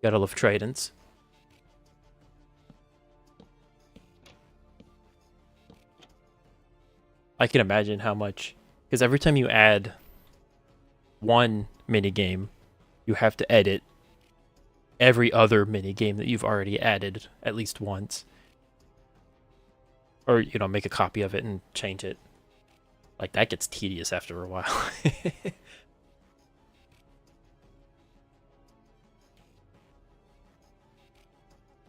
Gotta love tridents. I can imagine how much, because every time you add one minigame, you have to edit every other minigame that you've already added at least once. Or, you know, make a copy of it and change it. Like, that gets tedious after a while.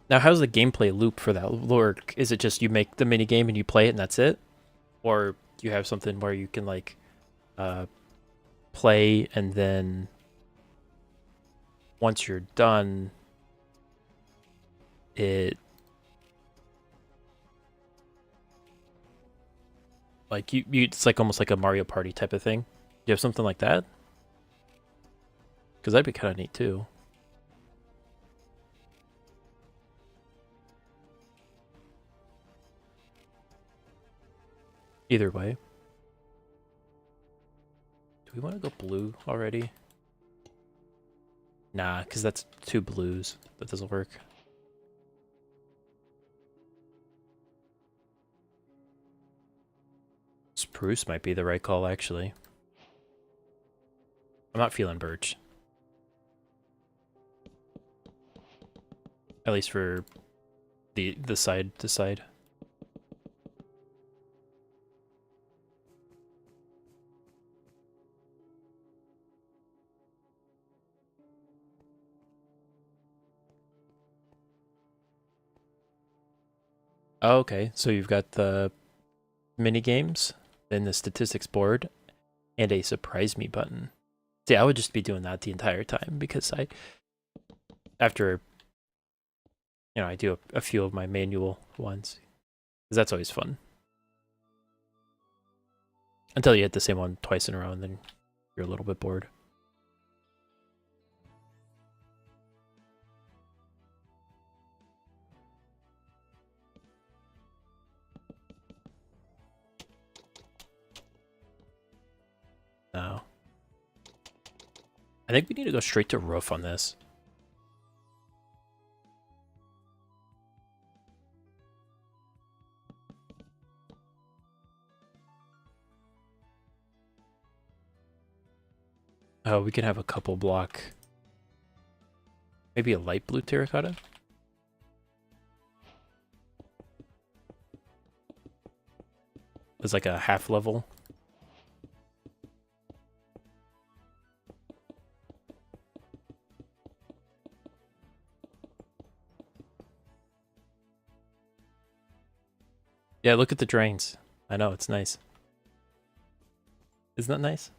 Now, how's the gameplay loop for that work? Is it just you make the minigame and you play it and that's it? Or do you have something where you can, like, play and then once you're done, like it's like almost like a Mario Party type of thing. Do you have something like that? Because that'd be kind of neat too. Either way. Do we want to go blue already? Nah, because that's 2 blues. That doesn't work. Spruce might be the right call, actually. I'm not feeling birch. At least for the side to side. Oh, okay, so you've got the mini games, then the statistics board, and a surprise me button. See, I would just be doing that the entire time because after, I do a few of my manual ones, because that's always fun. Until you hit the same one twice in a row, and then you're a little bit bored. No. I think we need to go straight to roof on this. Oh, we can have a couple block. Maybe a light blue terracotta? It's like a half level. Yeah, look at the drains. I know, it's nice. Isn't that nice?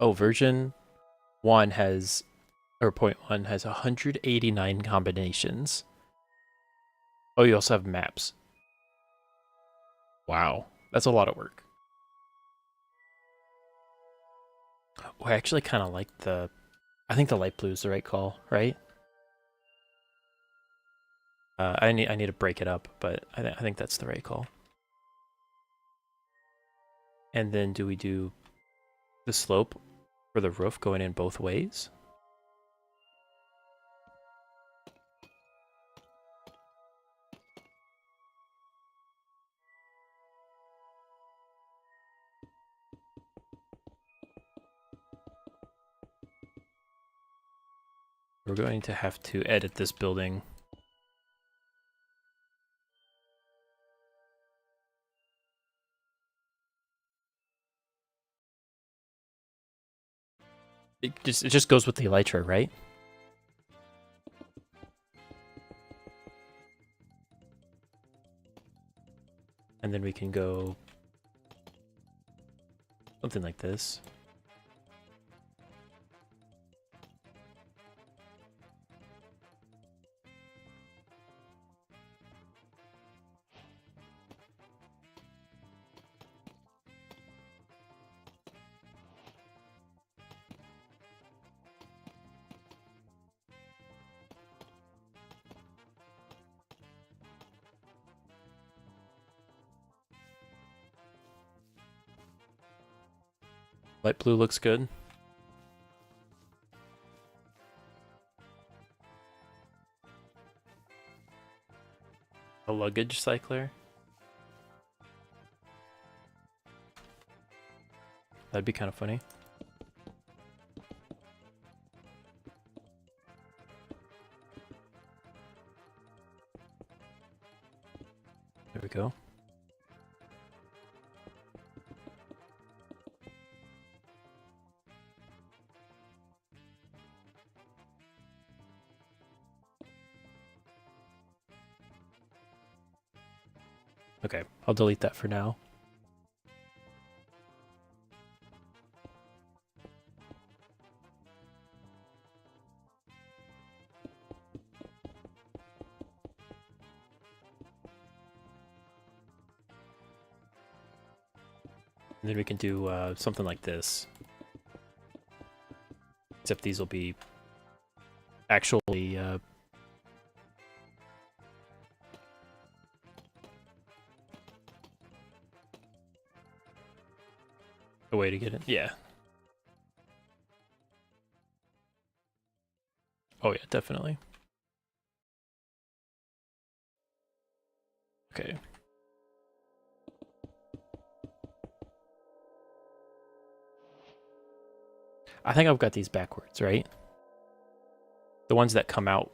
Oh, version 1 has, or point 1 has 189 combinations. Oh, you also have maps. Wow, that's a lot of work. Oh, I actually kind of like I think the light blue is the right call, right? I need to break it up, but I think that's the right call. And then do we do the slope for the roof going in both ways? We're going to have to edit this building. It just goes with the elytra, right? And then we can go something like this. Light blue looks good. A luggage cycler. That'd be kind of funny. There we go. Okay, I'll delete that for now. And then we can do something like this. Except these will be actually a way to get it. Yeah. Oh yeah, definitely. Okay. I think I've got these backwards, right? The ones that come out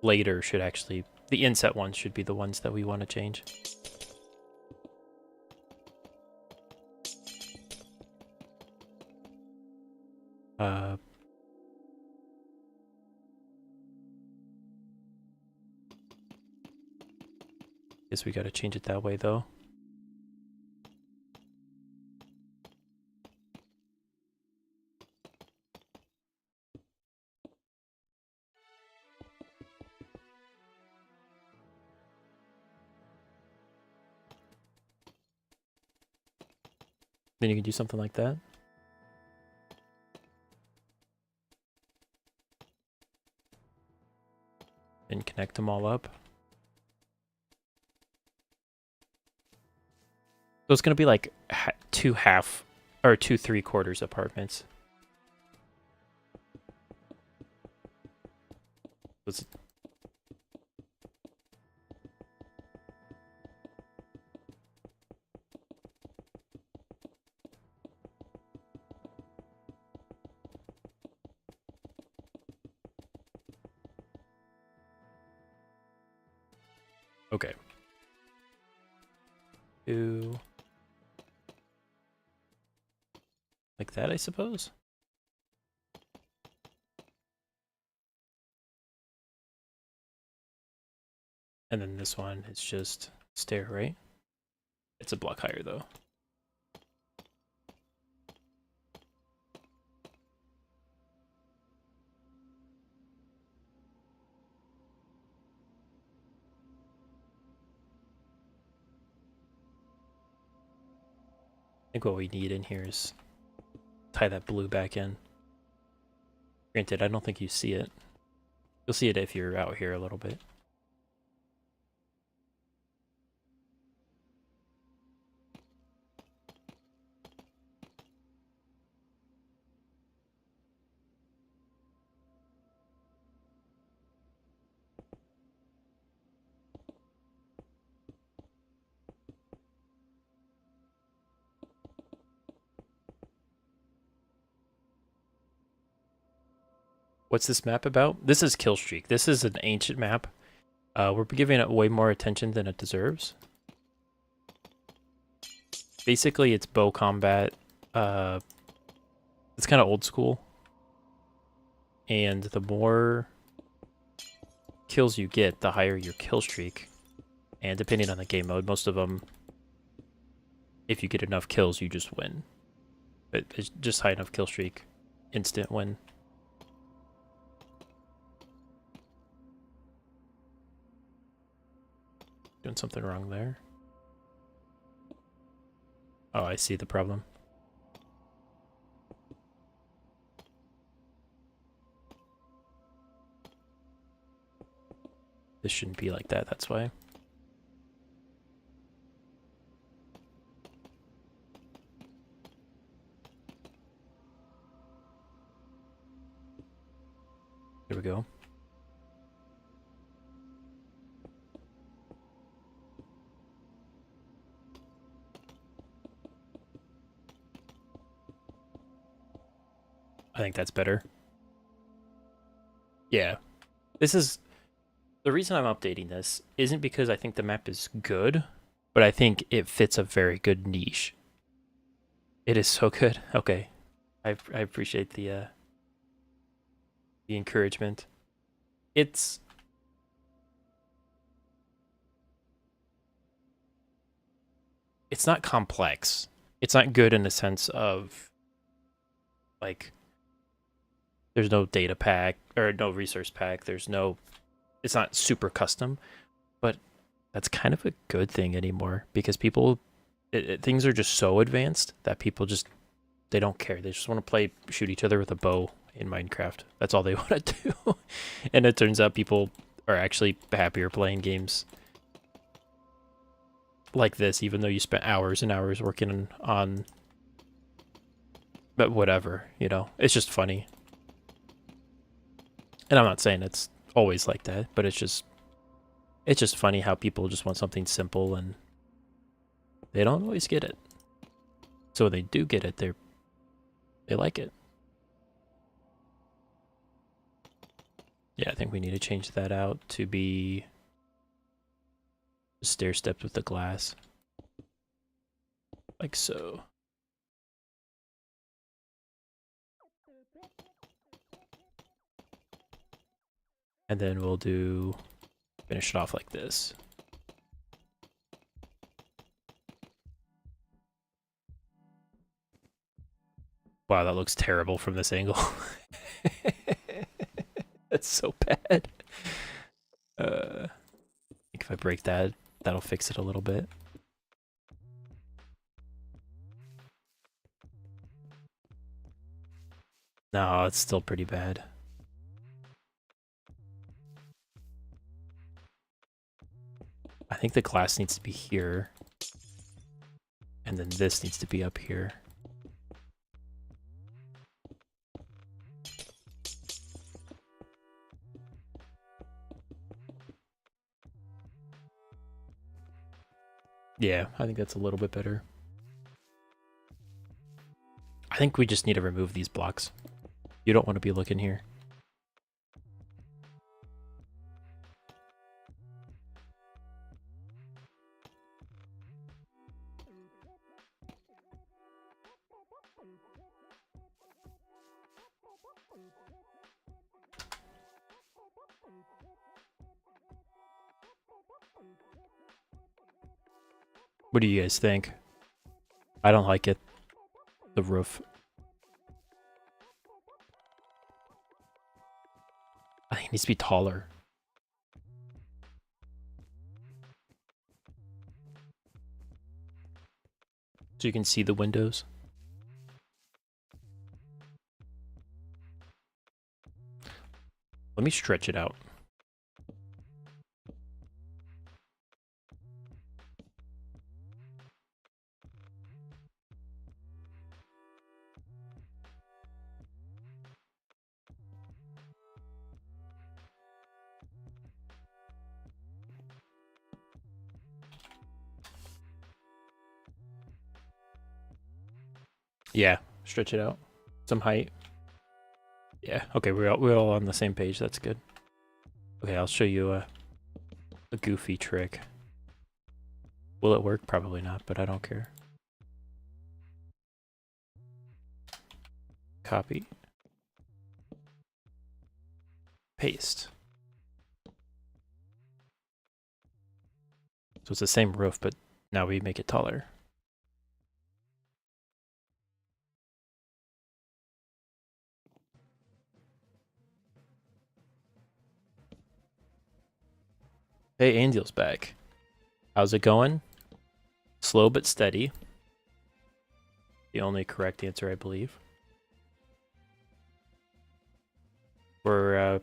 later should actually... The inset ones should be the ones that we want to change. Guess we gotta change it that way though. Then you can do something like that. And connect them all up. So it's gonna be like two 3/4 apartments. It's okay. Do like that, I suppose. And then this one is just stair, right? It's a block higher though. I think what we need in here is tie that blue back in. Granted, I don't think you see it. You'll see it if you're out here a little bit. What's this map about? This is Killstreak. This is an ancient map. We're giving it way more attention than it deserves. Basically, it's bow combat. It's kind of old school. And the more kills you get, the higher your kill streak. And depending on the game mode, most of them, if you get enough kills, you just win. But it's just high enough kill streak, instant win. Doing something wrong there. Oh, I see the problem. This shouldn't be like that, that's why. There we go. I think that's better. Yeah. This is... The reason I'm updating this isn't because I think the map is good, but I think it fits a very good niche. It is so good. Okay. I appreciate the encouragement. It's not complex. It's not good in the sense of like there's no data pack or no resource pack. There's no it's not super custom, but that's kind of a good thing anymore because people things are just so advanced that people just they don't care. They just want to shoot each other with a bow in Minecraft. That's all they want to do. And it turns out people are actually happier playing games like this, even though you spent hours and hours working on but whatever, you know. It's just funny. And I'm not saying it's always like that, but it's just funny how people just want something simple and they don't always get it. So when they do get it, they like it. Yeah, I think we need to change that out to be stair stepped with the glass. Like so. And then we'll finish it off like this. Wow, that looks terrible from this angle. That's so bad. I think if I break that, that'll fix it a little bit. No, it's still pretty bad. I think the glass needs to be here. And then this needs to be up here. Yeah, I think that's a little bit better. I think we just need to remove these blocks. You don't want to be looking here. What do you guys think? I don't like it. The roof. I think it needs to be taller. So you can see the windows. Let me stretch it out. Yeah, stretch it out. Some height. Yeah, okay, we're all on the same page. That's good. Okay, I'll show you a goofy trick. Will it work? Probably not, but I don't care. Copy. Paste. So it's the same roof, but now we make it taller. Hey, Angel's back. How's it going? Slow but steady. The only correct answer, I believe. We're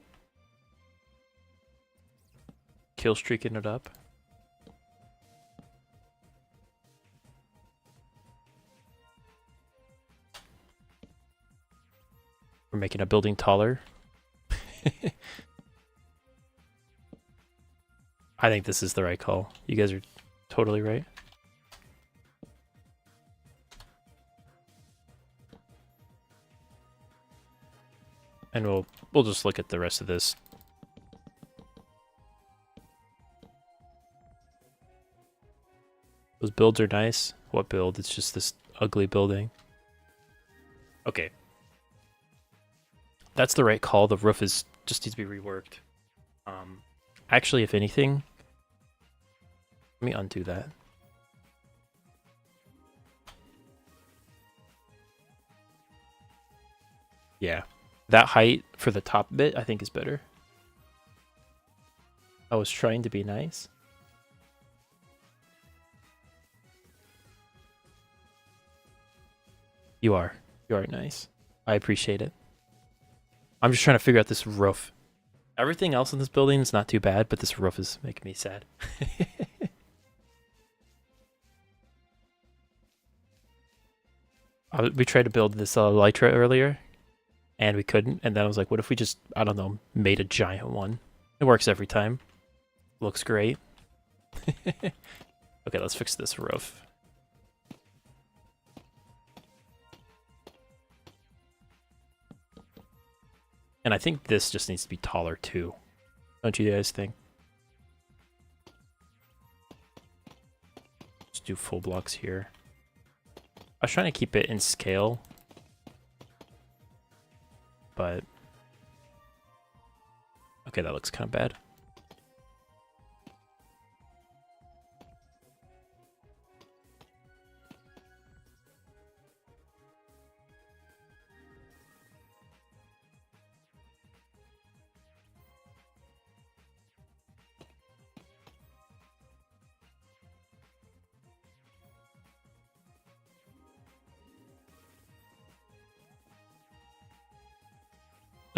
killstreaking it up. We're making a building taller. I think this is the right call. You guys are totally right. And we'll just look at the rest of this. Those builds are nice. What build? It's just this ugly building. Okay. That's the right call. The roof just needs to be reworked. Actually, if anything, let me undo that. Yeah. That height for the top bit, I think, is better. I was trying to be nice. You are. You are nice. I appreciate it. I'm just trying to figure out this roof. Everything else in this building is not too bad, but this roof is making me sad. We tried to build this Elytra earlier, and we couldn't. And then I was like, what if we just, I don't know, made a giant one? It works every time. Looks great. Okay, let's fix this roof. And I think this just needs to be taller too. Don't you guys think? Just do full blocks here. I was trying to keep it in scale, but okay, that looks kind of bad.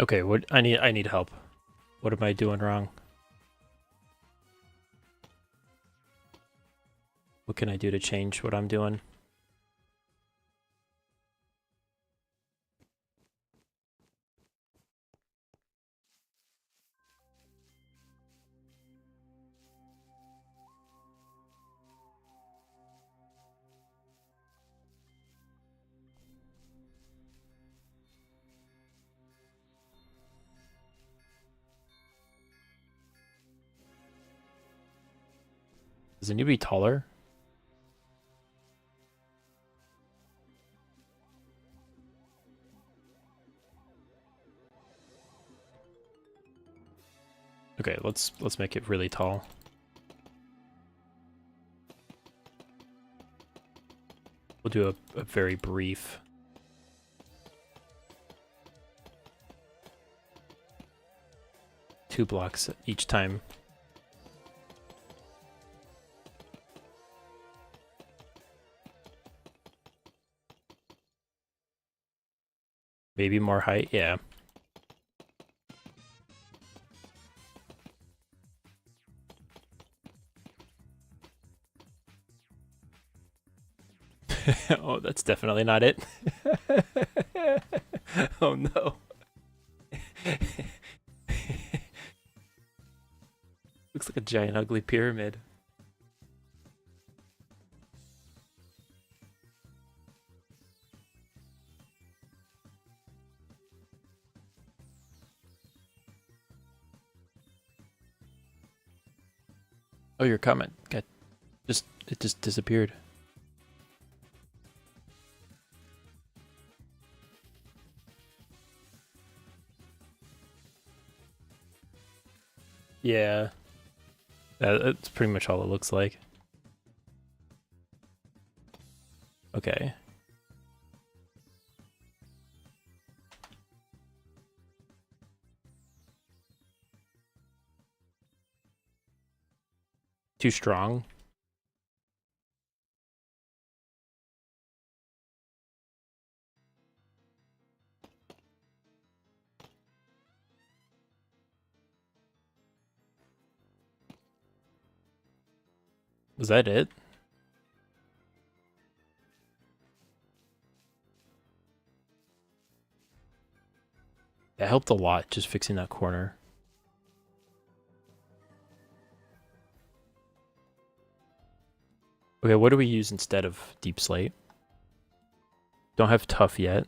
Okay, what I need help. What am I doing wrong? What can I do to change what I'm doing? Does it need to be taller? Okay, let's make it really tall. We'll do a very brief. Two blocks each time. Maybe more height, yeah. Oh, that's definitely not it. Oh no. Looks like a giant ugly pyramid. Oh, your comment got it just disappeared. Yeah. That's pretty much all it looks like. Okay. Too strong. Was that it? That helped a lot, just fixing that corner. Okay, what do we use instead of deep slate? Don't have tough yet.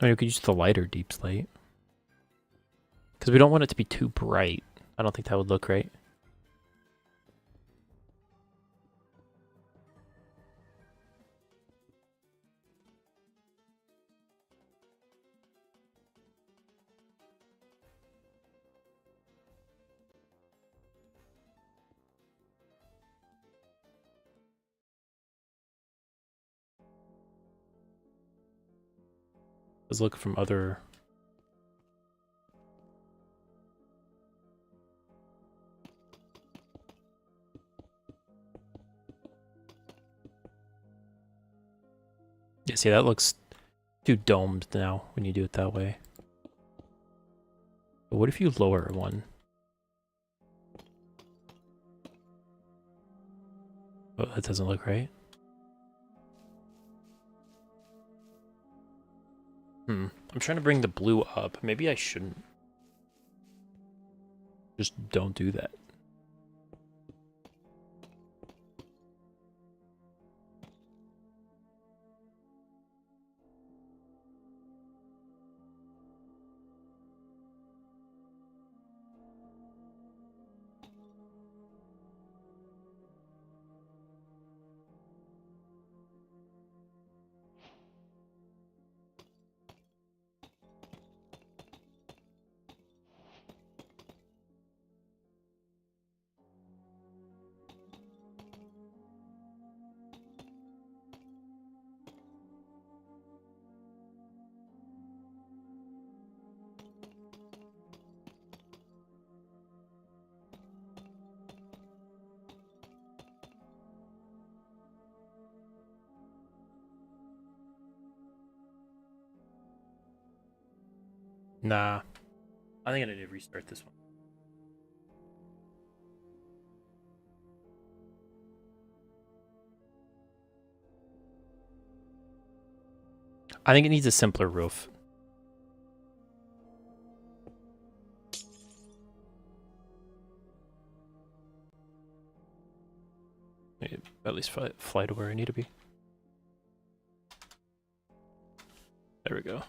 I mean, we could use the lighter deep slate. Because we don't want it to be too bright. I don't think that would look right. Let's look from other... Yeah, see, that looks too domed now when you do it that way. But what if you lower one? Oh, that doesn't look right. I'm trying to bring the blue up. Maybe I shouldn't. Just don't do that. Nah, I think I need to restart this one. I think it needs a simpler roof. Maybe at least fly to where I need to be. There we go.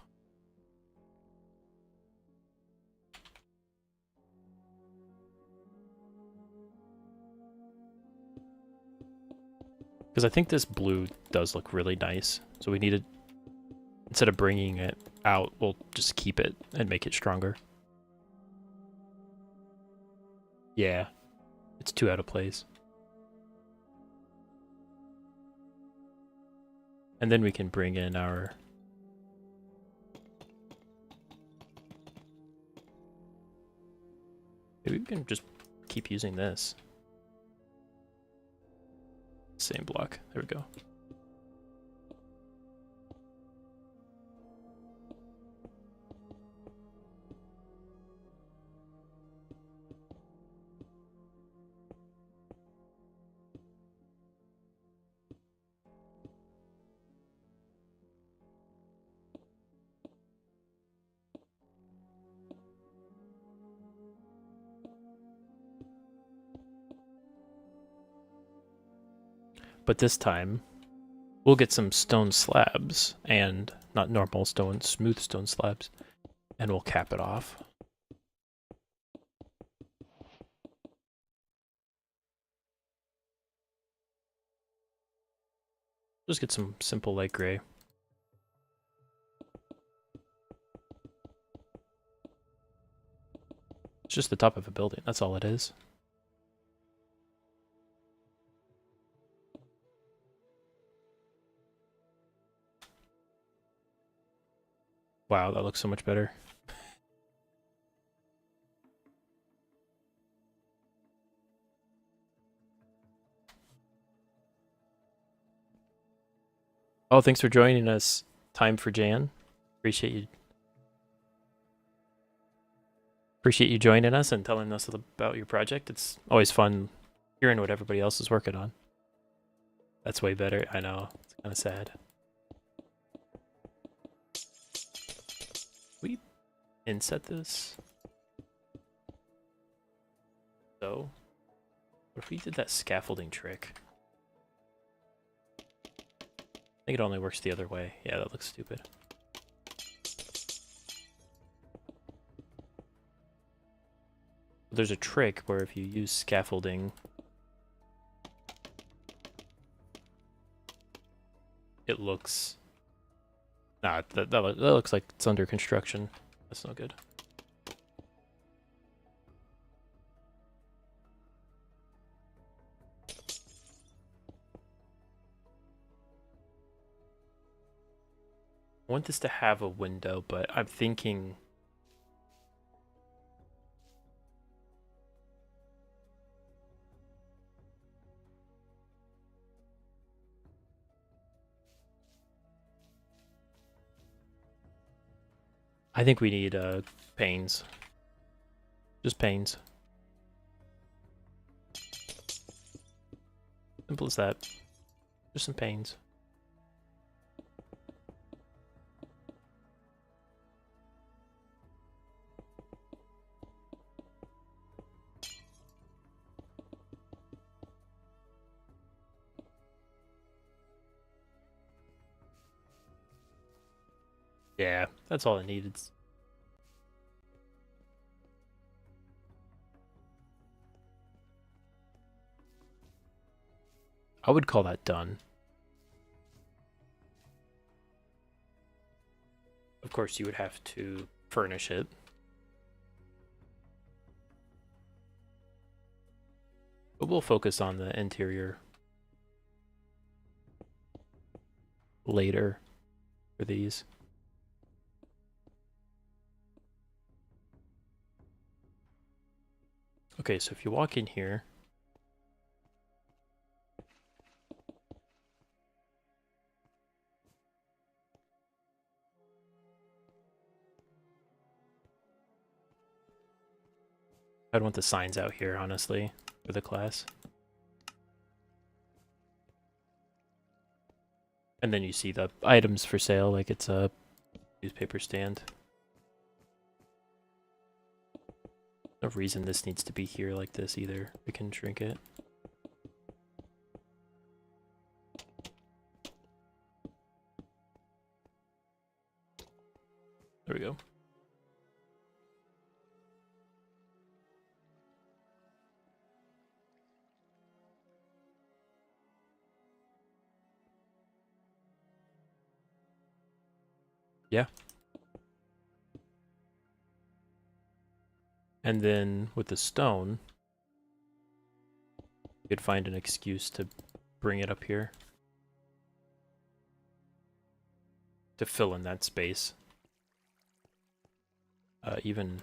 Because I think this blue does look really nice. So we need to, instead of bringing it out, we'll just keep it and make it stronger. Yeah, it's too out of place. And then we can bring in our... Maybe we can just keep using this. Same block. There we go. But this time, we'll get some stone slabs, and not normal stone, smooth stone slabs, and we'll cap it off. Just get some simple light gray. It's just the top of a building, that's all it is. Wow, that looks so much better. Oh, thanks for joining us. Time for Jan. Appreciate you joining us and telling us about your project. It's always fun hearing what everybody else is working on. That's way better. I know. It's kind of sad. We inset this. So, what if we did that scaffolding trick? I think it only works the other way. Yeah, that looks stupid. There's a trick where if you use scaffolding, it looks... Nah, that looks like it's under construction. That's no good. I want this to have a window, but I'm thinking... I think we need panes. Just panes. Simple as that. Just some panes. Yeah, that's all it needed. I would call that done. Of course, you would have to furnish it. But we'll focus on the interior later for these. Okay, so if you walk in here, I'd want the signs out here, honestly, for the class. And then you see the items for sale, like it's a newspaper stand. No reason this needs to be here like this either. We can shrink it. There we go. Yeah. And then with the stone, you could find an excuse to bring it up here. To fill in that space. Even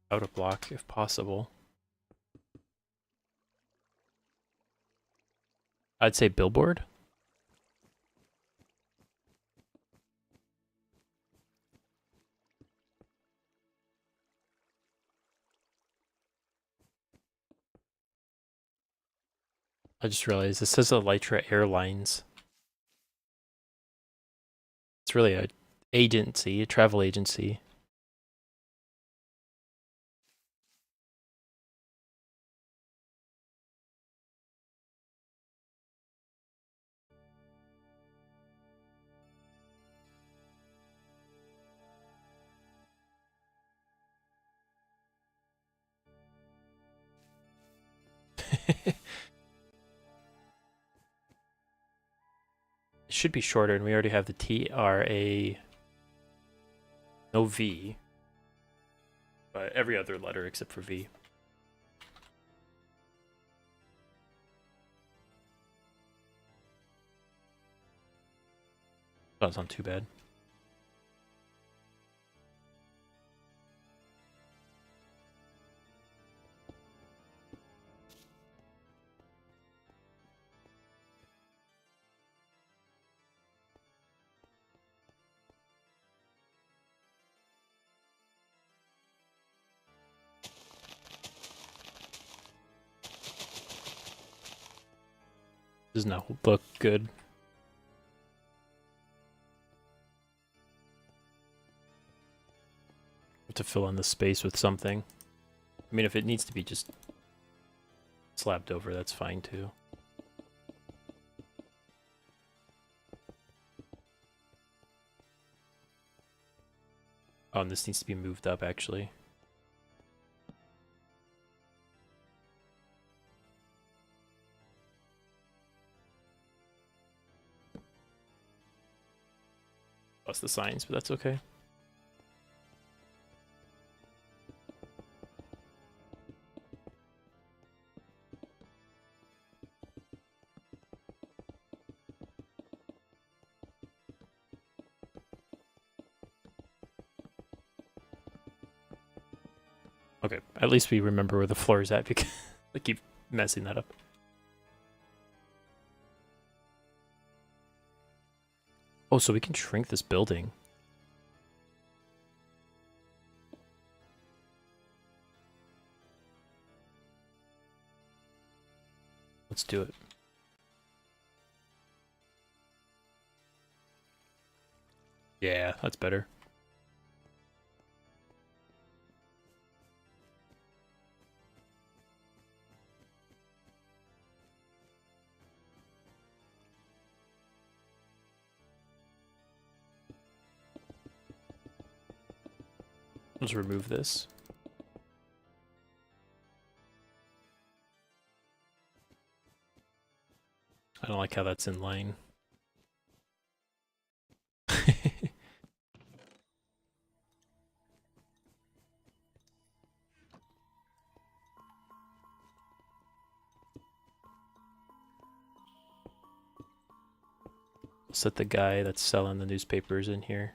out a block if possible. I'd say billboard. I just realized this says Elytra Airlines. It's really a agency, a travel agency. It should be shorter, and we already have the TRA. No V. But every other letter except for V. That's not too bad. Does not look good. To fill in the space with something. I mean, if it needs to be just slapped over, that's fine too. Oh, and this needs to be moved up, actually. Plus the signs, but that's okay. Okay, at least we remember where the floor is at because I keep messing that up. Oh, so we can shrink this building. Let's do it. Yeah, that's better. Let's remove this. I don't like how that's in line. Set the guy that's selling the newspapers in here.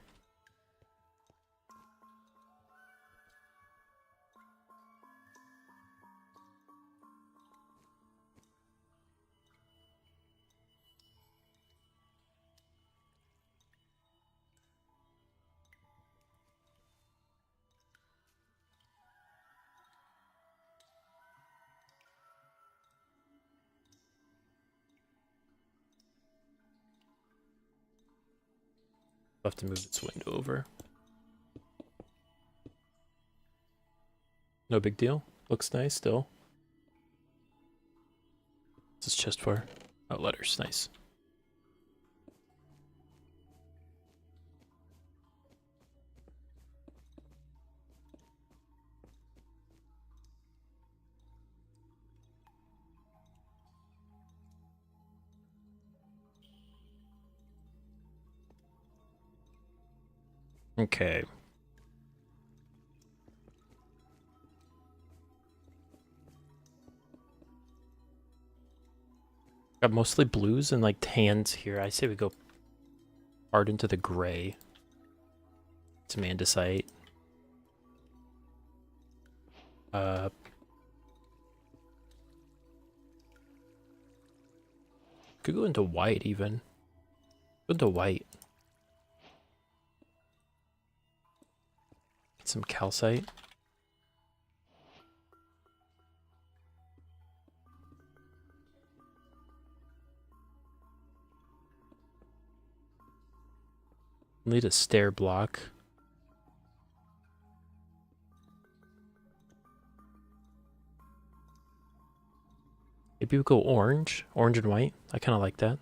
I'll have to move this window over. No big deal. Looks nice still. What's this chest for? Oh, letters. Nice. Okay. Got mostly blues and like tans here. I say we go hard into the gray. Some andesite. Could go into white even. Go into white. Get some calcite. Need a stair block. Maybe we go orange. Orange and white. I kind of like that.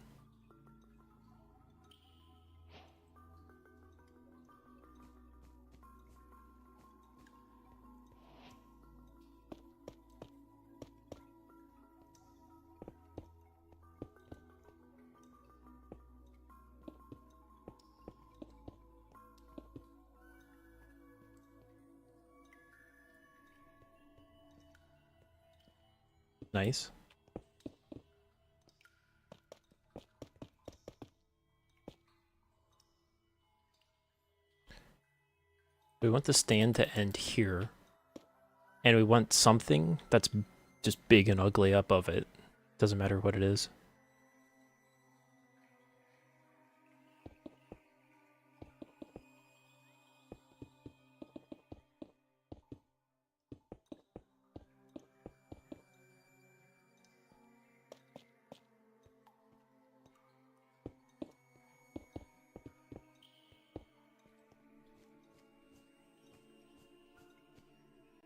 Nice. We want the stand to end here. And we want something that's just big and ugly up of it. Doesn't matter what it is.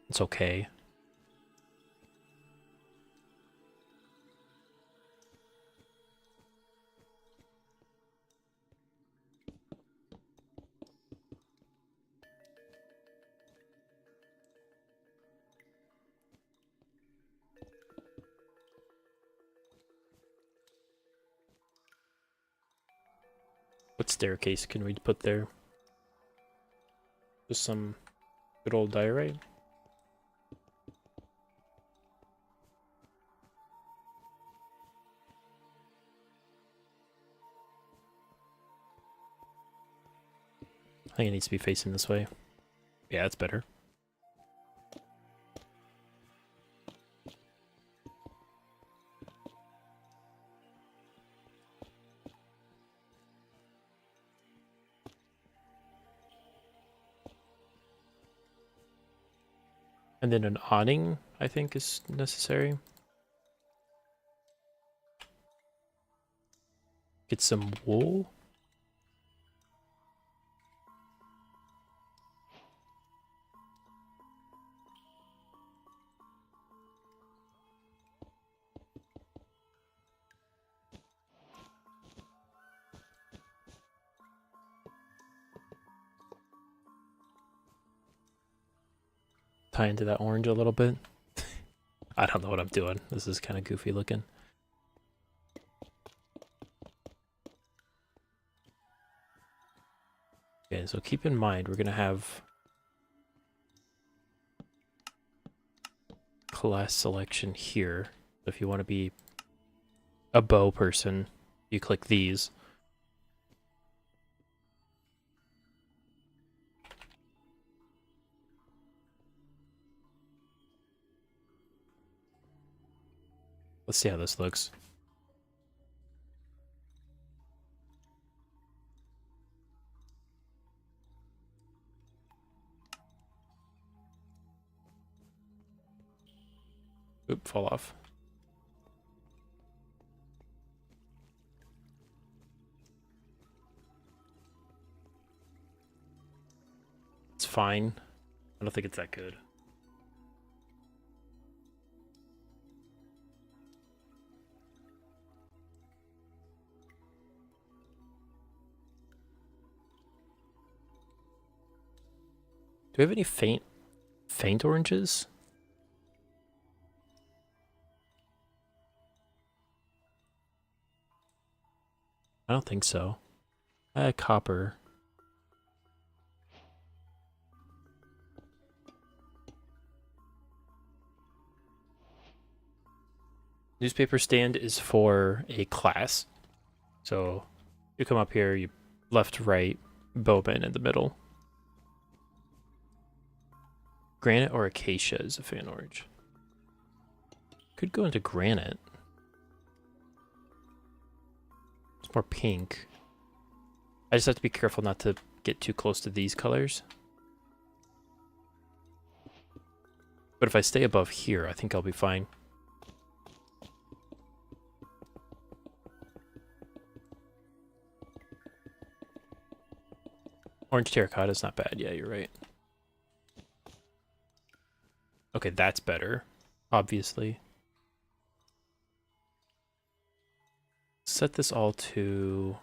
It's okay. What staircase can we put there? Just some good old diorite? I think it needs to be facing this way. Yeah, that's better. And then an awning, I think, is necessary. Get some wool. Tie into that orange a little bit. I don't know what I'm doing. This is kind of goofy looking. Okay, so keep in mind we're gonna have class selection here. If you want to be a bow person, you click these. Let's see how this looks. Oop, fall off. It's fine. I don't think it's that good. Do we have any faint oranges? I don't think so. Copper. Newspaper stand is for a class. So you come up here, you left, right, bowman in the middle. Granite or acacia is a fan orange. Could go into granite. It's more pink. I just have to be careful not to get too close to these colors. But if I stay above here, I think I'll be fine. Orange terracotta is not bad. Yeah, you're right. Okay, that's better, obviously. Set this all to...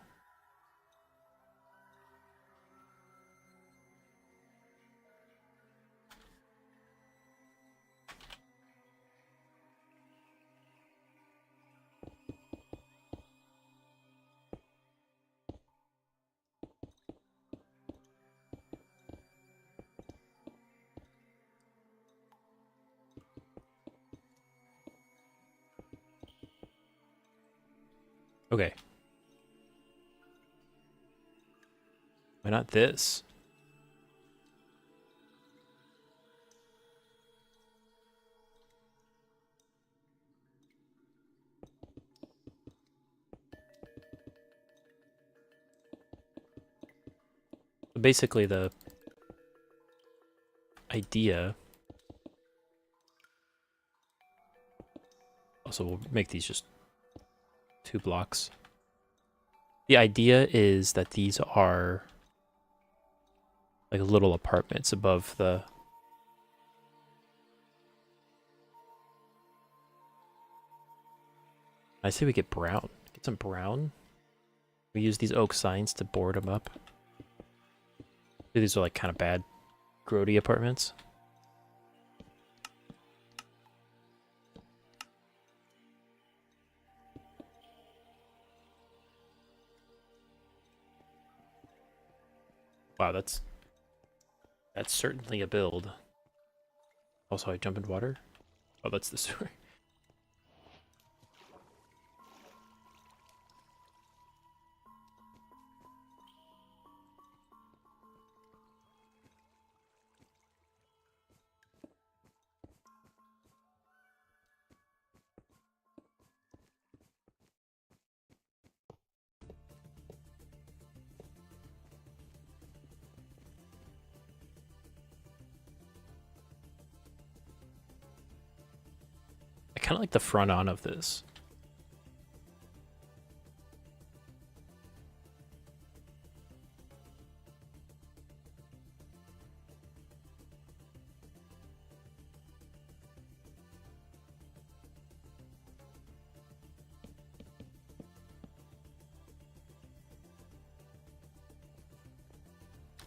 Okay. Why not this? Basically, the idea... Also, we'll make these just 2 blocks. The idea is that these are like little apartments above the... I say we get brown. Get some brown. We use these oak signs to board them up. These are like kind of bad, grody apartments. Wow, that's certainly a build. Also, I jump in water. Oh, that's the sewer. I kind of like the front on of this.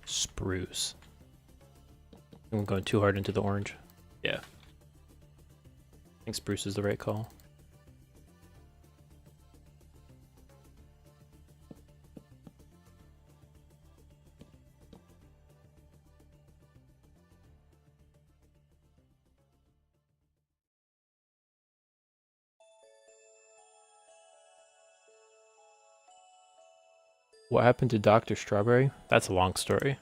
Spruce. I'm going too hard into the orange. Yeah. I think spruce is the right call. What happened to Dr. Strawberry? That's a long story.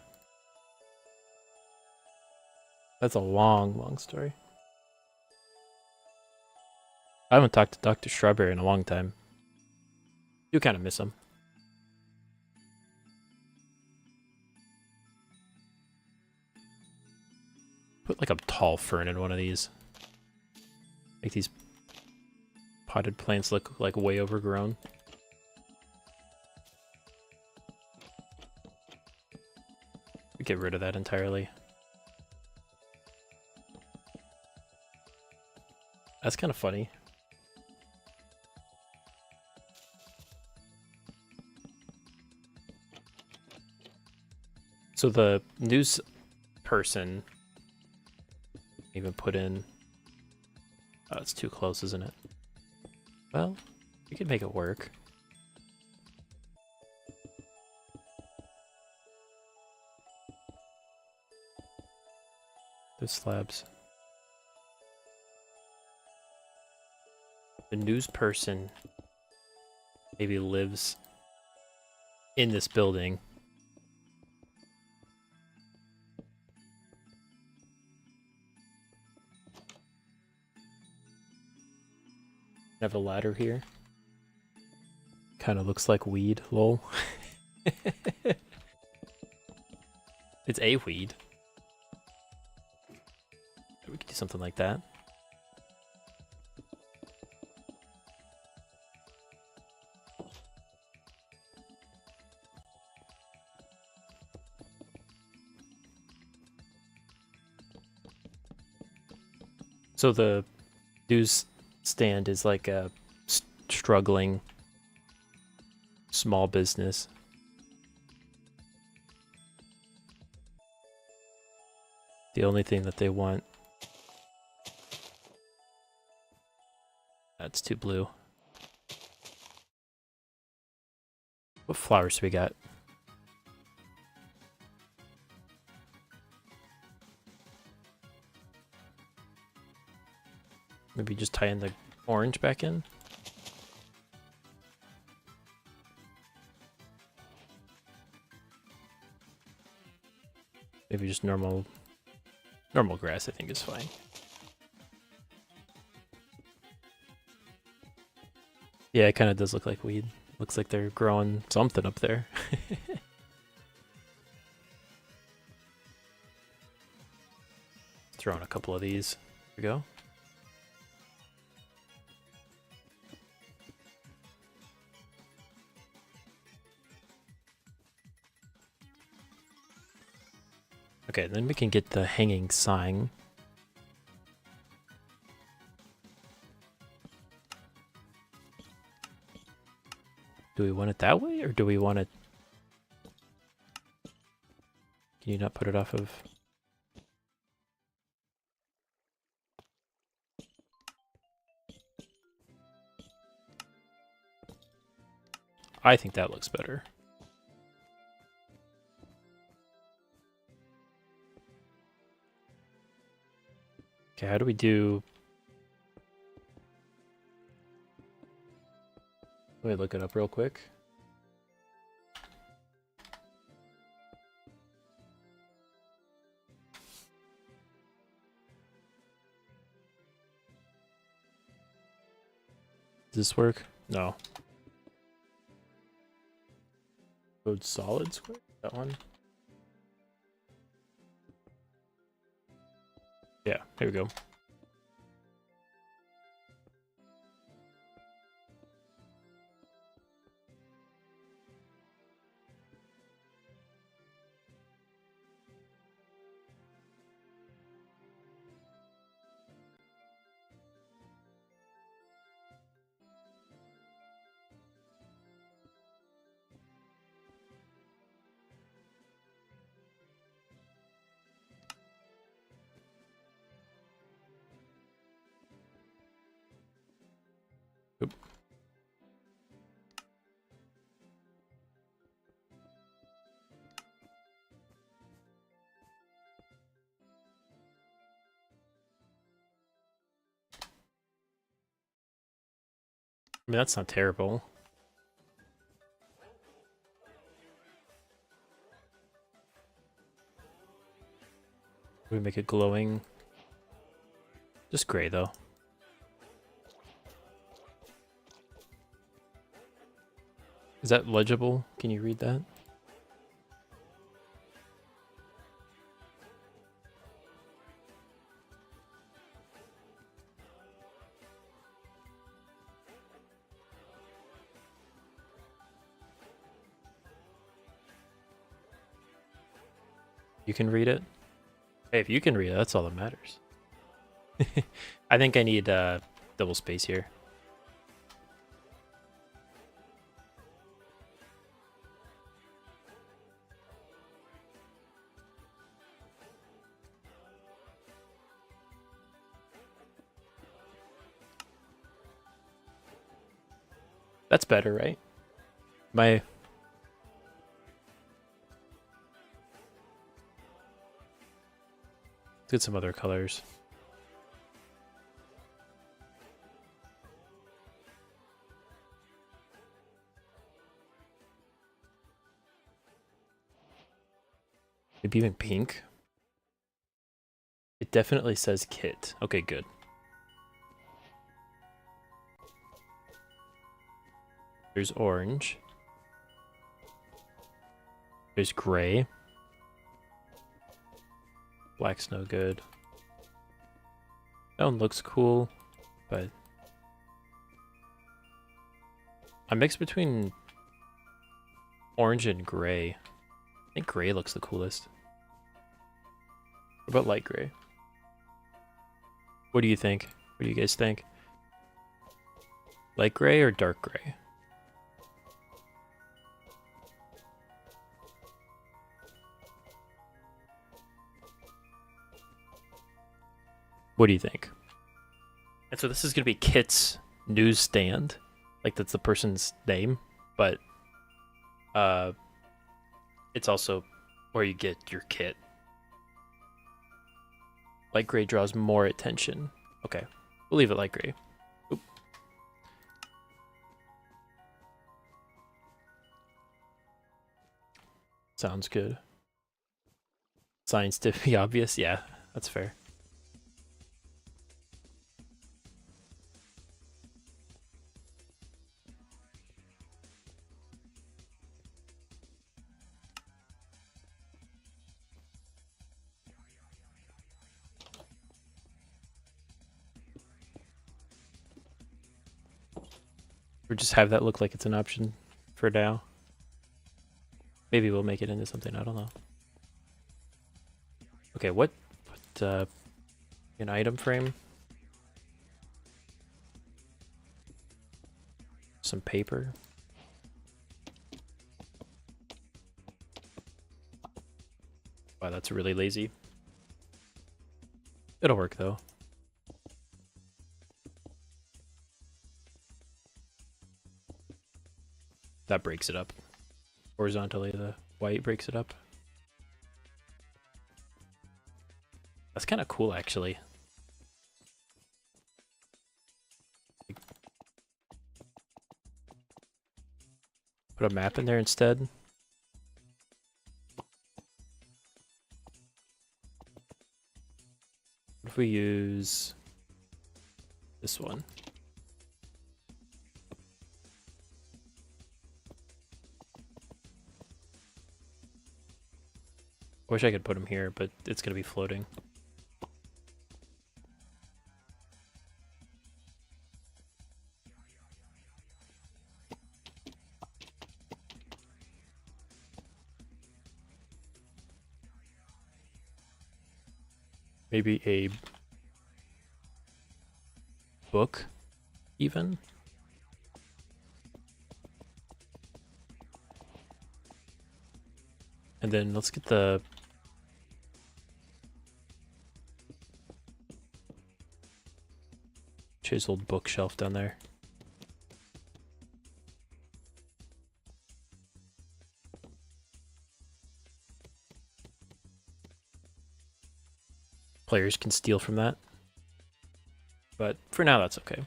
That's a long, long story. I haven't talked to Dr. Strawberry in a long time. You kind of miss him. Put like a tall fern in one of these. Make these potted plants look like way overgrown. Get rid of that entirely. That's kind of funny. So the news person even put in... Oh, it's too close, isn't it? Well, we could make it work. Those slabs. The news person maybe lives in this building. I have a ladder here. Kind of looks like weed, lol. It's a weed. We could do something like that. So the news stand is like a struggling small business. The only thing that they want... That's too blue. What flowers do we got? Maybe just tie in the orange back in? Maybe just normal grass, I think, is fine. Yeah, it kind of does look like weed. Looks like they're growing something up there. Throw in a couple of these. Here we go. Okay, then we can get the hanging sign. Do we want it that way, or do we want it... Can you not put it off of... I think that looks better. Okay, how do we do... Let me look it up real quick. Does this work? No. Code solid square? That one? Yeah, here we go. Oop. I mean, that's not terrible. We make it glowing. Just gray, though. Is that legible? Can you read that? You can read it? Hey, if you can read it, that's all that matters. I think I need double space here. That's better, right? Let's get some other colors. Maybe even pink. It definitely says kit. Okay, good. There's orange. There's gray. Black's no good. That one looks cool, but I mix between orange and gray. I think gray looks the coolest. What about light gray? What do you think? What do you guys think? Light gray or dark gray? What do you think? And so this is going to be Kit's newsstand. Like, that's the person's name, but it's also where you get your kit. Light gray draws more attention. Okay, we'll leave it light gray. Oop. Sounds good. Signs to be obvious. Yeah, that's fair. Or just have that look like it's an option for now. Maybe we'll make it into something, I don't know. Okay, what an item frame? Some paper. Wow, that's really lazy. It'll work though. That breaks it up. Horizontally, the white breaks it up. That's kind of cool, actually. Put a map in there instead. What if we use this one? I wish I could put him here, but it's going to be floating. Maybe a book, even? And then let's get the chiseled bookshelf down there. Players can steal from that. But for now, that's okay.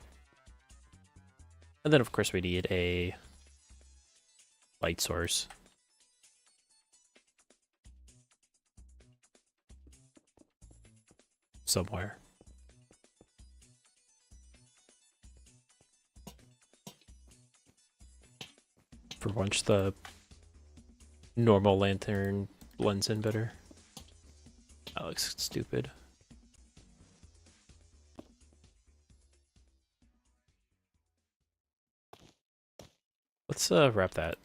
And then, of course, we need a light source. Somewhere. For once, the normal lantern blends in better. That looks stupid. Let's wrap that.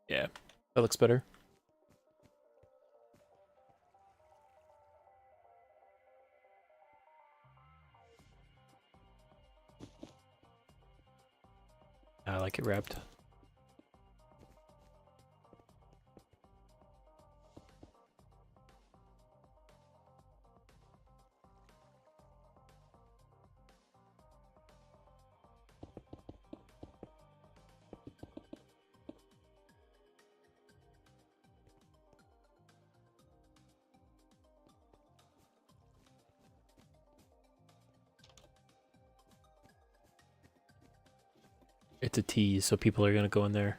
Yeah, that looks better. like it wrapped. It's a tease, so people are going to go in there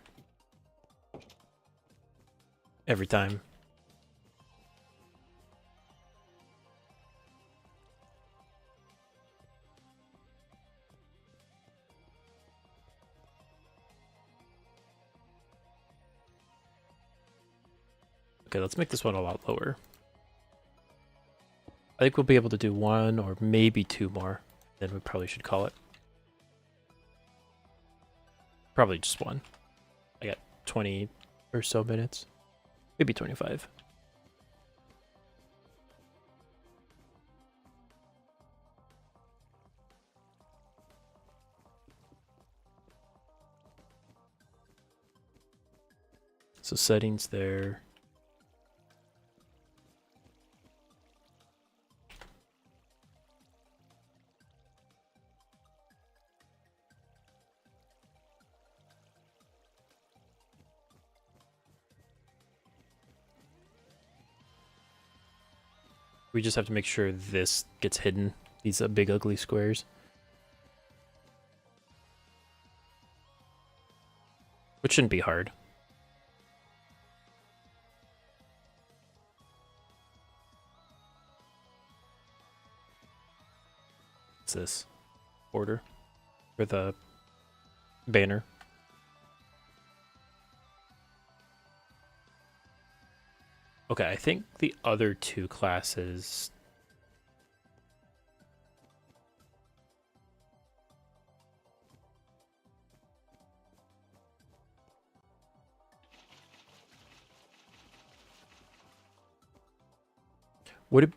every time. Okay, let's make this one a lot lower. I think we'll be able to do one or maybe two more. Then we probably should call it. Probably just one. I got 20 or so minutes. Maybe 25. So settings there. We just have to make sure this gets hidden. These big ugly squares. Which shouldn't be hard. What's this? Border for the banner. Okay, I think the other two classes...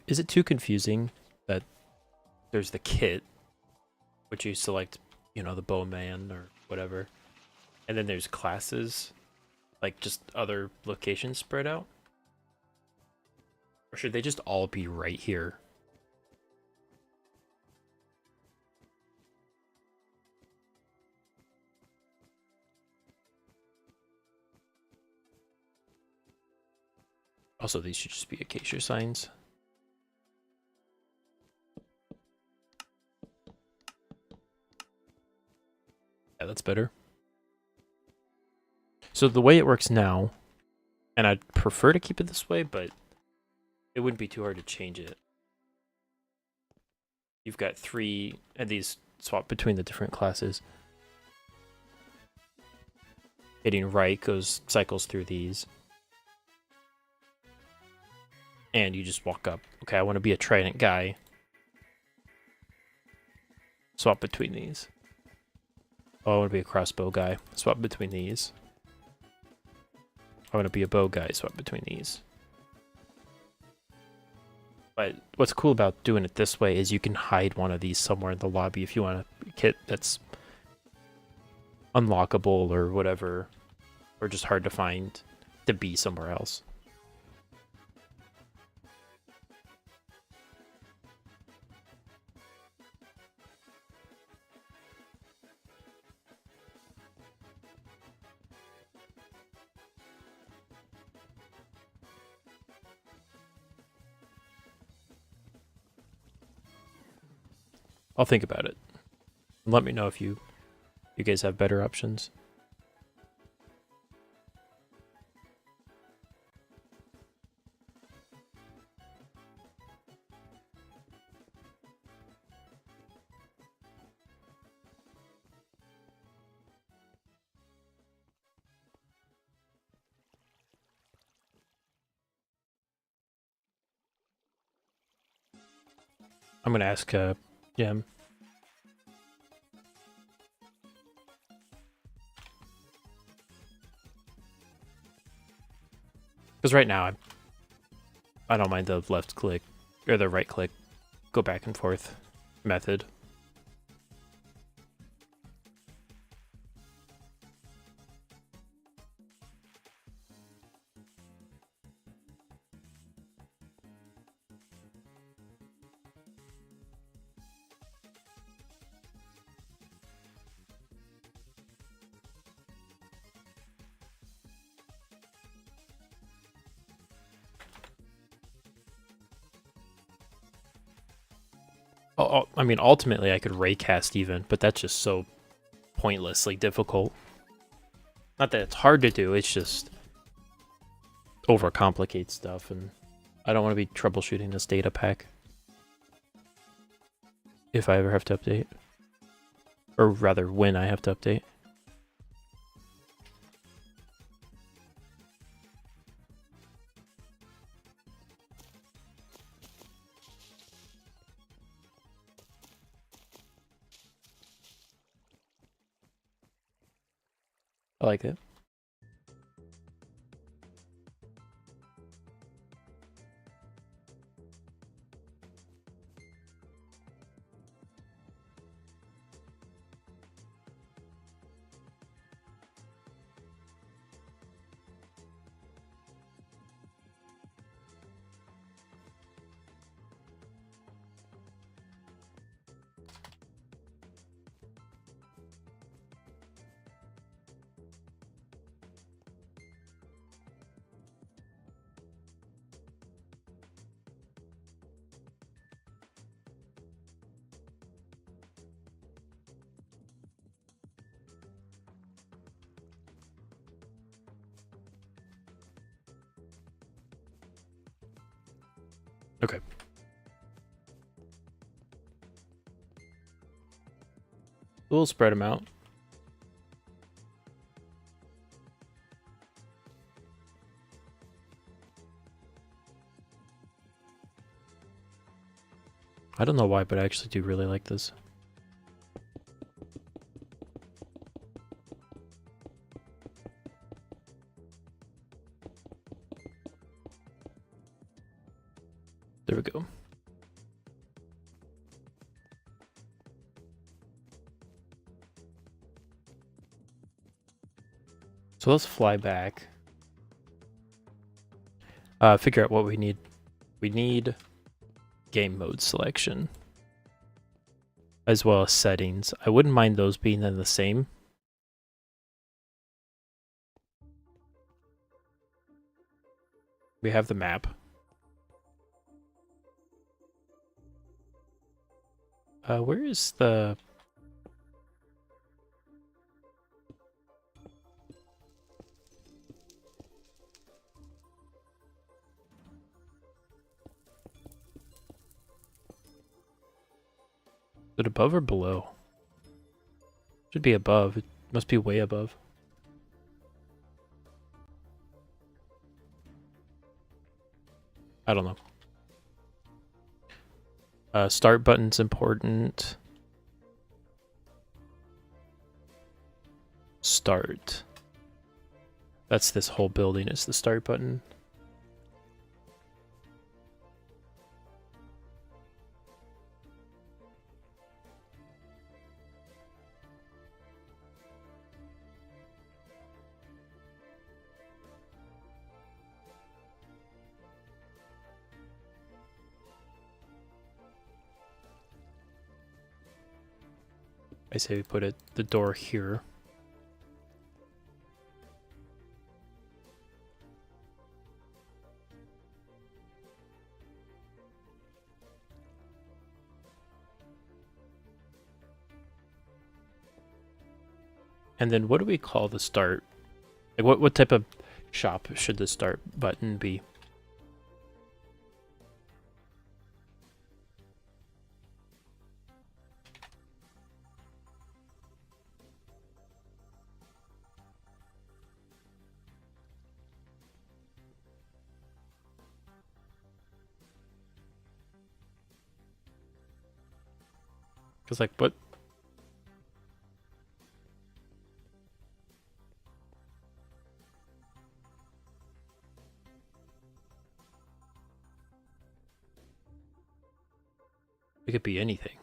Is it too confusing that there's the kit, which you select, you know, the bowman or whatever, and then there's classes, like just other locations spread out? Or should they just all be right here? Also, these should just be acacia signs. Yeah, that's better. So the way it works now, and I'd prefer to keep it this way, but it wouldn't be too hard to change it. You've got 3, and these swap between the different classes. Hitting right cycles through these. And you just walk up. Okay, I want to be a trident guy. Swap between these. Oh, I want to be a crossbow guy. Swap between these. I want to be a bow guy. Swap between these. But what's cool about doing it this way is you can hide one of these somewhere in the lobby if you want a kit that's unlockable or whatever, or just hard to find to be somewhere else. I'll think about it. Let me know if you guys have better options. I'm gonna ask Jim. Because right now I don't mind the left click or the right click, go back and forth method. I mean, ultimately I could raycast even, but that's just so pointlessly difficult. Not that it's hard to do, it's just overcomplicates stuff, and I don't want to be troubleshooting this data pack if I ever have to update. Or rather, when I have to update. I like it. Okay. We'll spread them out. I don't know why, but I actually do really like this. There we go. So let's fly back. Figure out what we need. We need game mode selection, as well as settings. I wouldn't mind those being in the same. We have the map. Where is the... Is it above or below? Should be above. It must be way above. I don't know. Start button's important. Start. That's this whole building is the start button. I say we put the door here. And then what do we call the start? Like what type of shop should the start button be? Because like what? It could be anything.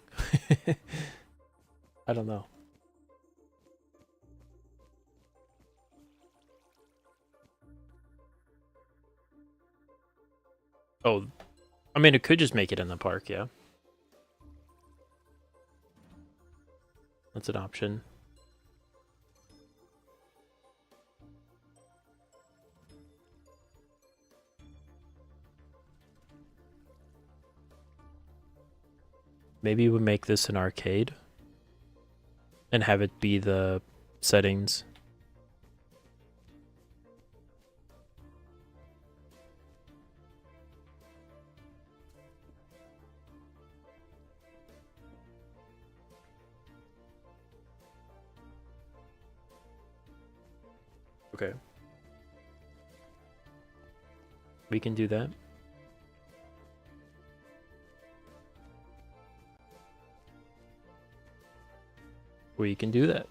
I don't know. Oh, I mean, it could just make it in the park, yeah. That's an option. Maybe we make this an arcade and have it be the settings. Okay. We can do that. We can do that.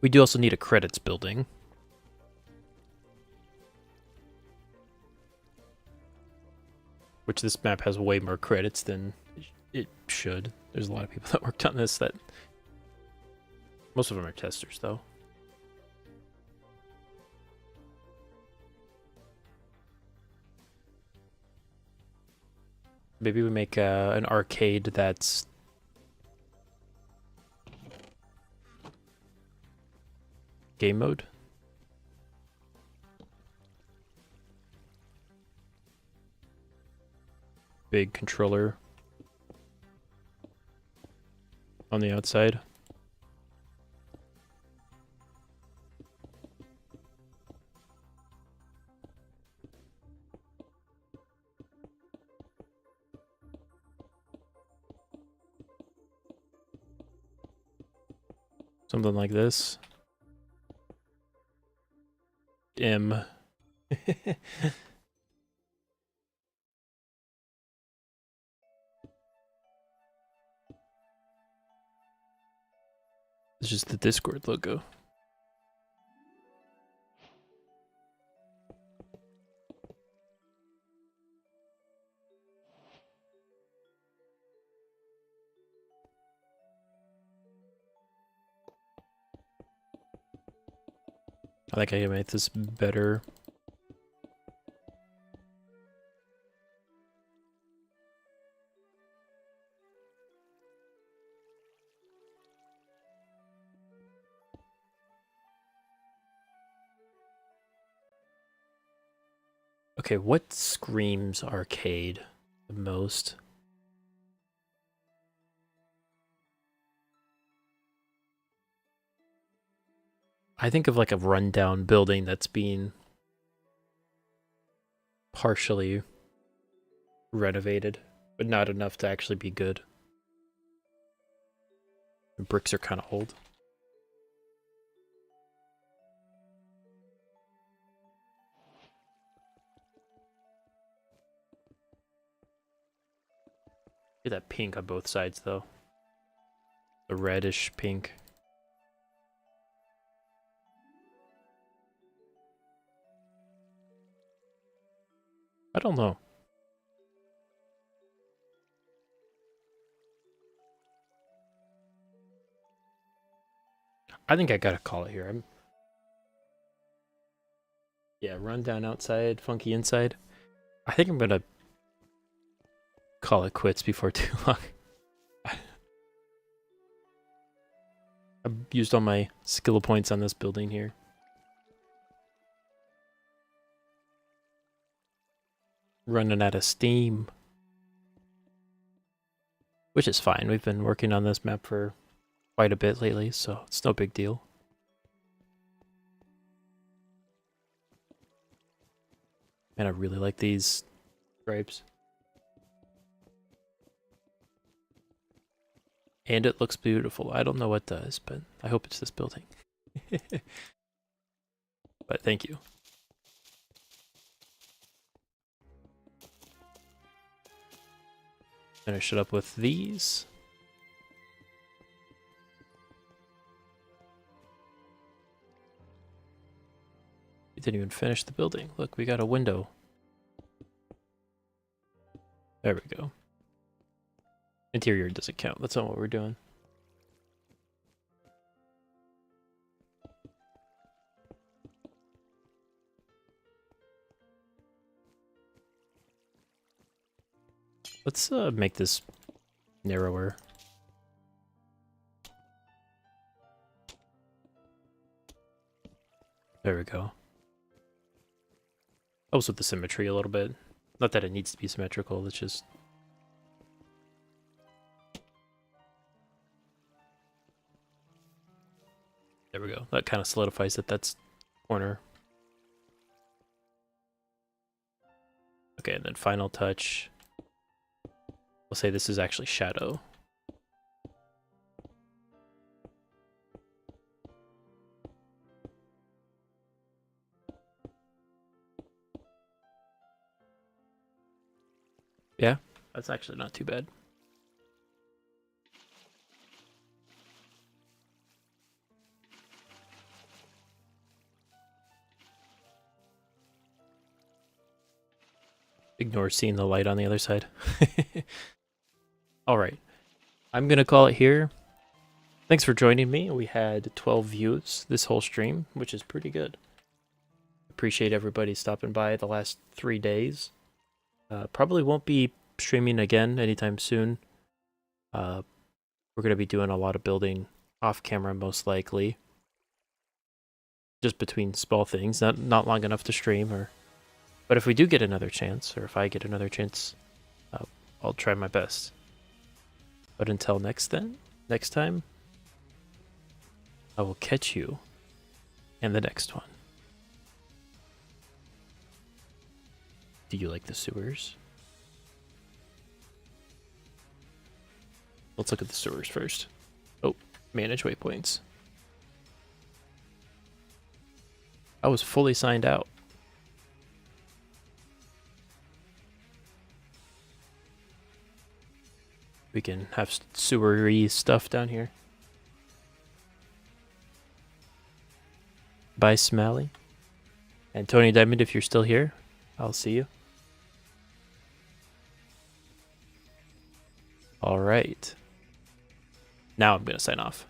We do also need a credits building. Which this map has way more credits than it should. There's a lot of people that worked on this that... Most of them are testers, though. Maybe we make an arcade that's... game mode? Big controller on the outside. Something like this. M. It's just the Discord logo. I think I can make this better. Okay, what screams arcade the most? I think of like a rundown building that's being partially renovated, but not enough to actually be good. The bricks are kind of old. Get that pink on both sides, though. The reddish pink. I don't know. I think I gotta call it here. Yeah, run down outside, funky inside. I think I'm gonna call it quits before too long. I've used all my skill points on this building here. Running out of steam. Which is fine. We've been working on this map for quite a bit lately, so it's no big deal. And I really like these stripes. And it looks beautiful. I don't know what does, but I hope it's this building. But thank you. Finish it up with these. We didn't even finish the building. Look, we got a window. There we go. Interior doesn't count. That's not what we're doing. Let's make this narrower. There we go. Helps with the symmetry a little bit. Not that it needs to be symmetrical, it's just... There we go. That kind of solidifies that that's corner. Okay, and then final touch. We'll say this is actually shadow. Yeah, that's actually not too bad. Ignore seeing the light on the other side. All right, I'm gonna call it here. Thanks for joining me. We had 12 views this whole stream, which is pretty good. Appreciate everybody stopping by the last 3 days. Probably won't be streaming again anytime soon. We're going to be doing a lot of building off camera, most likely. Just between small things, not long enough to stream. But if we do get another chance, or if I get another chance, I'll try my best. But until next time, I will catch you in the next one. Do you like the sewers? Let's look at the sewers first. Oh, manage waypoints. I was fully signed out. We can have sewery stuff down here. Bye, Smalley. And Tony Diamond, if you're still here, I'll see you. All right. Now I'm going to sign off.